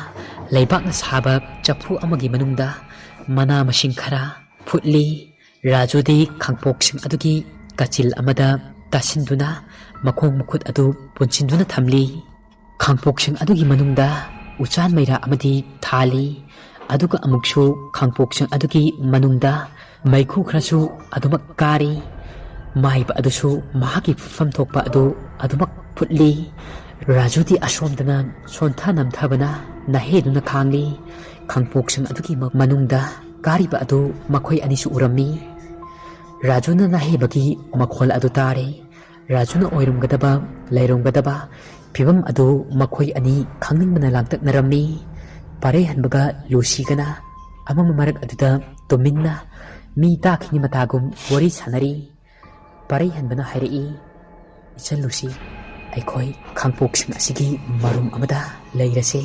ꯂꯩꯕꯥꯛꯅ ꯁꯥꯕ ꯆꯐꯨ ꯑꯃꯒꯤ ꯃꯅꯨꯡꯗ ꯃꯅꯥ ꯃꯁꯤꯡ ꯈꯔ ꯐꯨꯠꯂꯤ ꯔꯥꯖꯨꯗꯤ ꯈꯥꯡꯄꯣꯛꯁꯪ ꯑꯗꯨꯒꯤ ꯀꯥꯆꯤꯜ ꯑꯃꯗ ꯇꯥꯁꯤꯟꯗꯨꯅ ꯃꯈꯣꯡ ꯃꯈꯨꯠ ꯑꯗꯨ ꯄꯨꯟꯁꯤꯟꯗꯨꯅ ꯊꯝꯂꯤ꯫ ꯈꯥꯡꯄꯣꯛꯁꯪ ꯑꯗꯨꯒꯤ ꯃꯅꯨꯡꯗ ꯎꯆꯥꯟ ꯃꯩꯔꯥ ꯑꯃꯗꯤ ꯊꯥꯜꯂꯤ꯫ ꯑꯗꯨꯒ ꯑꯃꯨꯛꯁꯨ ꯈꯥꯡꯄꯣꯛꯁꯪ ꯑꯗꯨꯒꯤ ꯃꯅꯨꯡꯗ ꯃꯩꯈꯨ ꯈꯔꯁꯨ ꯑꯗꯨꯃꯛ ꯀꯥꯔꯤ꯫ ꯃꯥꯏꯕ ꯑꯗꯨꯁꯨ ꯃꯍꯥꯛꯀꯤ ꯐꯨꯠꯐꯝ ꯊꯣꯛꯄ ꯑꯗꯨ ꯑꯗꯨꯃꯛ ꯐꯨꯠꯂꯤ꯫ ꯔꯥꯖꯨꯗꯤ ꯑꯁꯣꯝꯗꯅ ꯁꯣꯟꯊ ꯅꯝꯊꯕꯅ ꯅꯥꯍꯦꯗꯨꯅ ꯈꯥꯡꯂꯤ꯫ ꯈꯥꯡꯄꯣꯛꯁꯪ ꯑꯗꯨꯒꯤ ꯃꯅꯨꯡꯗ ꯀꯥꯔꯤꯕ ꯑꯗꯨ ꯃꯈꯣꯏ ꯑꯅꯤꯁꯨ ꯎꯔꯝꯃꯤ꯫ ꯔꯥꯖꯨꯅ ꯅꯥꯍꯦꯕꯒꯤ ꯃꯈꯣꯜ ꯑꯗꯨ ꯇꯥꯔꯦ꯫ ꯔꯥꯖꯨꯅ ꯑꯣꯏꯔꯝꯒꯗꯕ ꯂꯩꯔꯝꯒꯗꯕ ꯐꯤꯕꯝ ꯑꯗꯨ ꯃꯈꯣꯏ ꯑꯅꯤ ꯈꯪꯅꯤꯡꯕꯅ ꯂꯥꯡꯇꯛꯅꯔꯝꯃꯤ꯫ ꯄꯥꯔꯩꯍꯟꯕꯒ ꯂꯨꯁꯤꯒꯅ ꯑꯃꯝꯕ ꯃꯔꯛ ꯑꯗꯨꯗ ꯇꯨꯃꯤꯟꯅ ꯃꯤ ꯇꯥꯈꯤꯅꯤ ꯃꯇꯥꯒꯨꯝ ꯋꯥꯔꯤ ꯁꯥꯅꯔꯤ꯫ ꯄꯥꯔꯩꯍꯟꯕꯅ ꯍꯥꯏꯔꯛꯏ, "ꯏꯆꯟ ꯂꯨꯁꯤ, ꯑꯩꯈꯣꯏ ꯈꯥꯡꯄꯣꯛꯁꯪ ꯑꯁꯤꯒꯤ ꯃꯔꯨꯝ ꯑꯃꯗ ꯂꯩꯔꯁꯦ꯫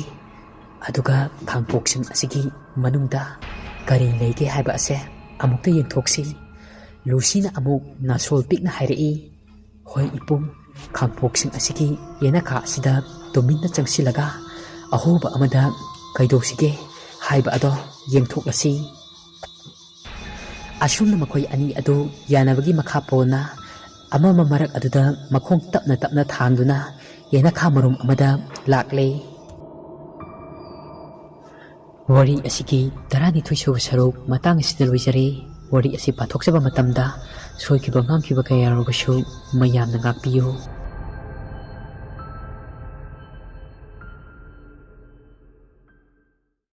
ꯑꯗꯨꯒ ꯈꯥꯡꯄꯣꯛꯁꯪ ꯑꯁꯤꯒꯤ ꯃꯅꯨꯡꯗ ꯀꯔꯤ ꯂꯩꯒꯦ ꯍꯥꯏꯕ ꯑꯁꯦ ꯑꯃꯨꯛꯇ ꯌꯦꯡꯊꯣꯛꯁꯤ"꯫ ꯂꯨꯁꯤꯅ ꯑꯃꯨꯛ ꯅꯥꯁꯣꯜ ꯄꯤꯛꯅ ꯍꯥꯏꯔꯛꯏ, "ꯍꯣꯏ ꯏꯄꯨꯡ, ꯈꯥꯡꯄꯣꯛꯁꯪ ꯑꯁꯤꯒꯤ ꯌꯦꯅꯈꯥ ꯑꯁꯤꯗ ꯇꯨꯃꯤꯟꯅ ꯆꯪꯁꯤꯜꯂꯒ ꯑꯍꯣꯕ ꯑꯃꯗ ꯀꯩꯗꯧꯁꯤꯒꯦ ꯍꯥꯏꯕ ꯑꯗꯣ ꯌꯦꯡꯊꯣꯛꯂꯁꯤ"꯫ ꯑꯁꯨꯝꯅ ꯃꯈꯣꯏ ꯑꯅꯤ ꯑꯗꯨ ꯌꯥꯅꯕꯒꯤ ꯃꯈꯥ ꯄꯣꯟꯅ ꯑꯃꯝꯕ ꯃꯔꯛ ꯑꯗꯨꯗ ꯃꯈꯣꯡ ꯇꯞꯅ ꯇꯞꯅ ꯊꯥꯡꯗꯨꯅ ꯌꯦꯅꯈꯥ ꯃꯔꯨꯝ ꯑꯃꯗ ꯂꯥꯛꯂꯦ꯫ ꯋꯥꯔꯤ ꯑꯁꯤꯒꯤ 12 ꯁꯨꯕ ꯁꯔꯨꯛ ꯃꯇꯥꯡ ꯑꯁꯤꯗ ꯂꯣꯏꯖꯔꯦ꯫ ꯋꯥꯔꯤ ꯑꯁꯤ ꯄꯥꯊꯣꯛꯆꯕ ꯃꯇꯝꯗ ꯁꯣꯏꯈꯤꯕ ꯉꯥꯝꯈꯤꯕ ꯀꯌꯥ ꯌꯥꯎꯔꯕꯁꯨ ꯃꯌꯥꯝꯅ ꯉꯥꯛꯄꯤꯌꯨ꯫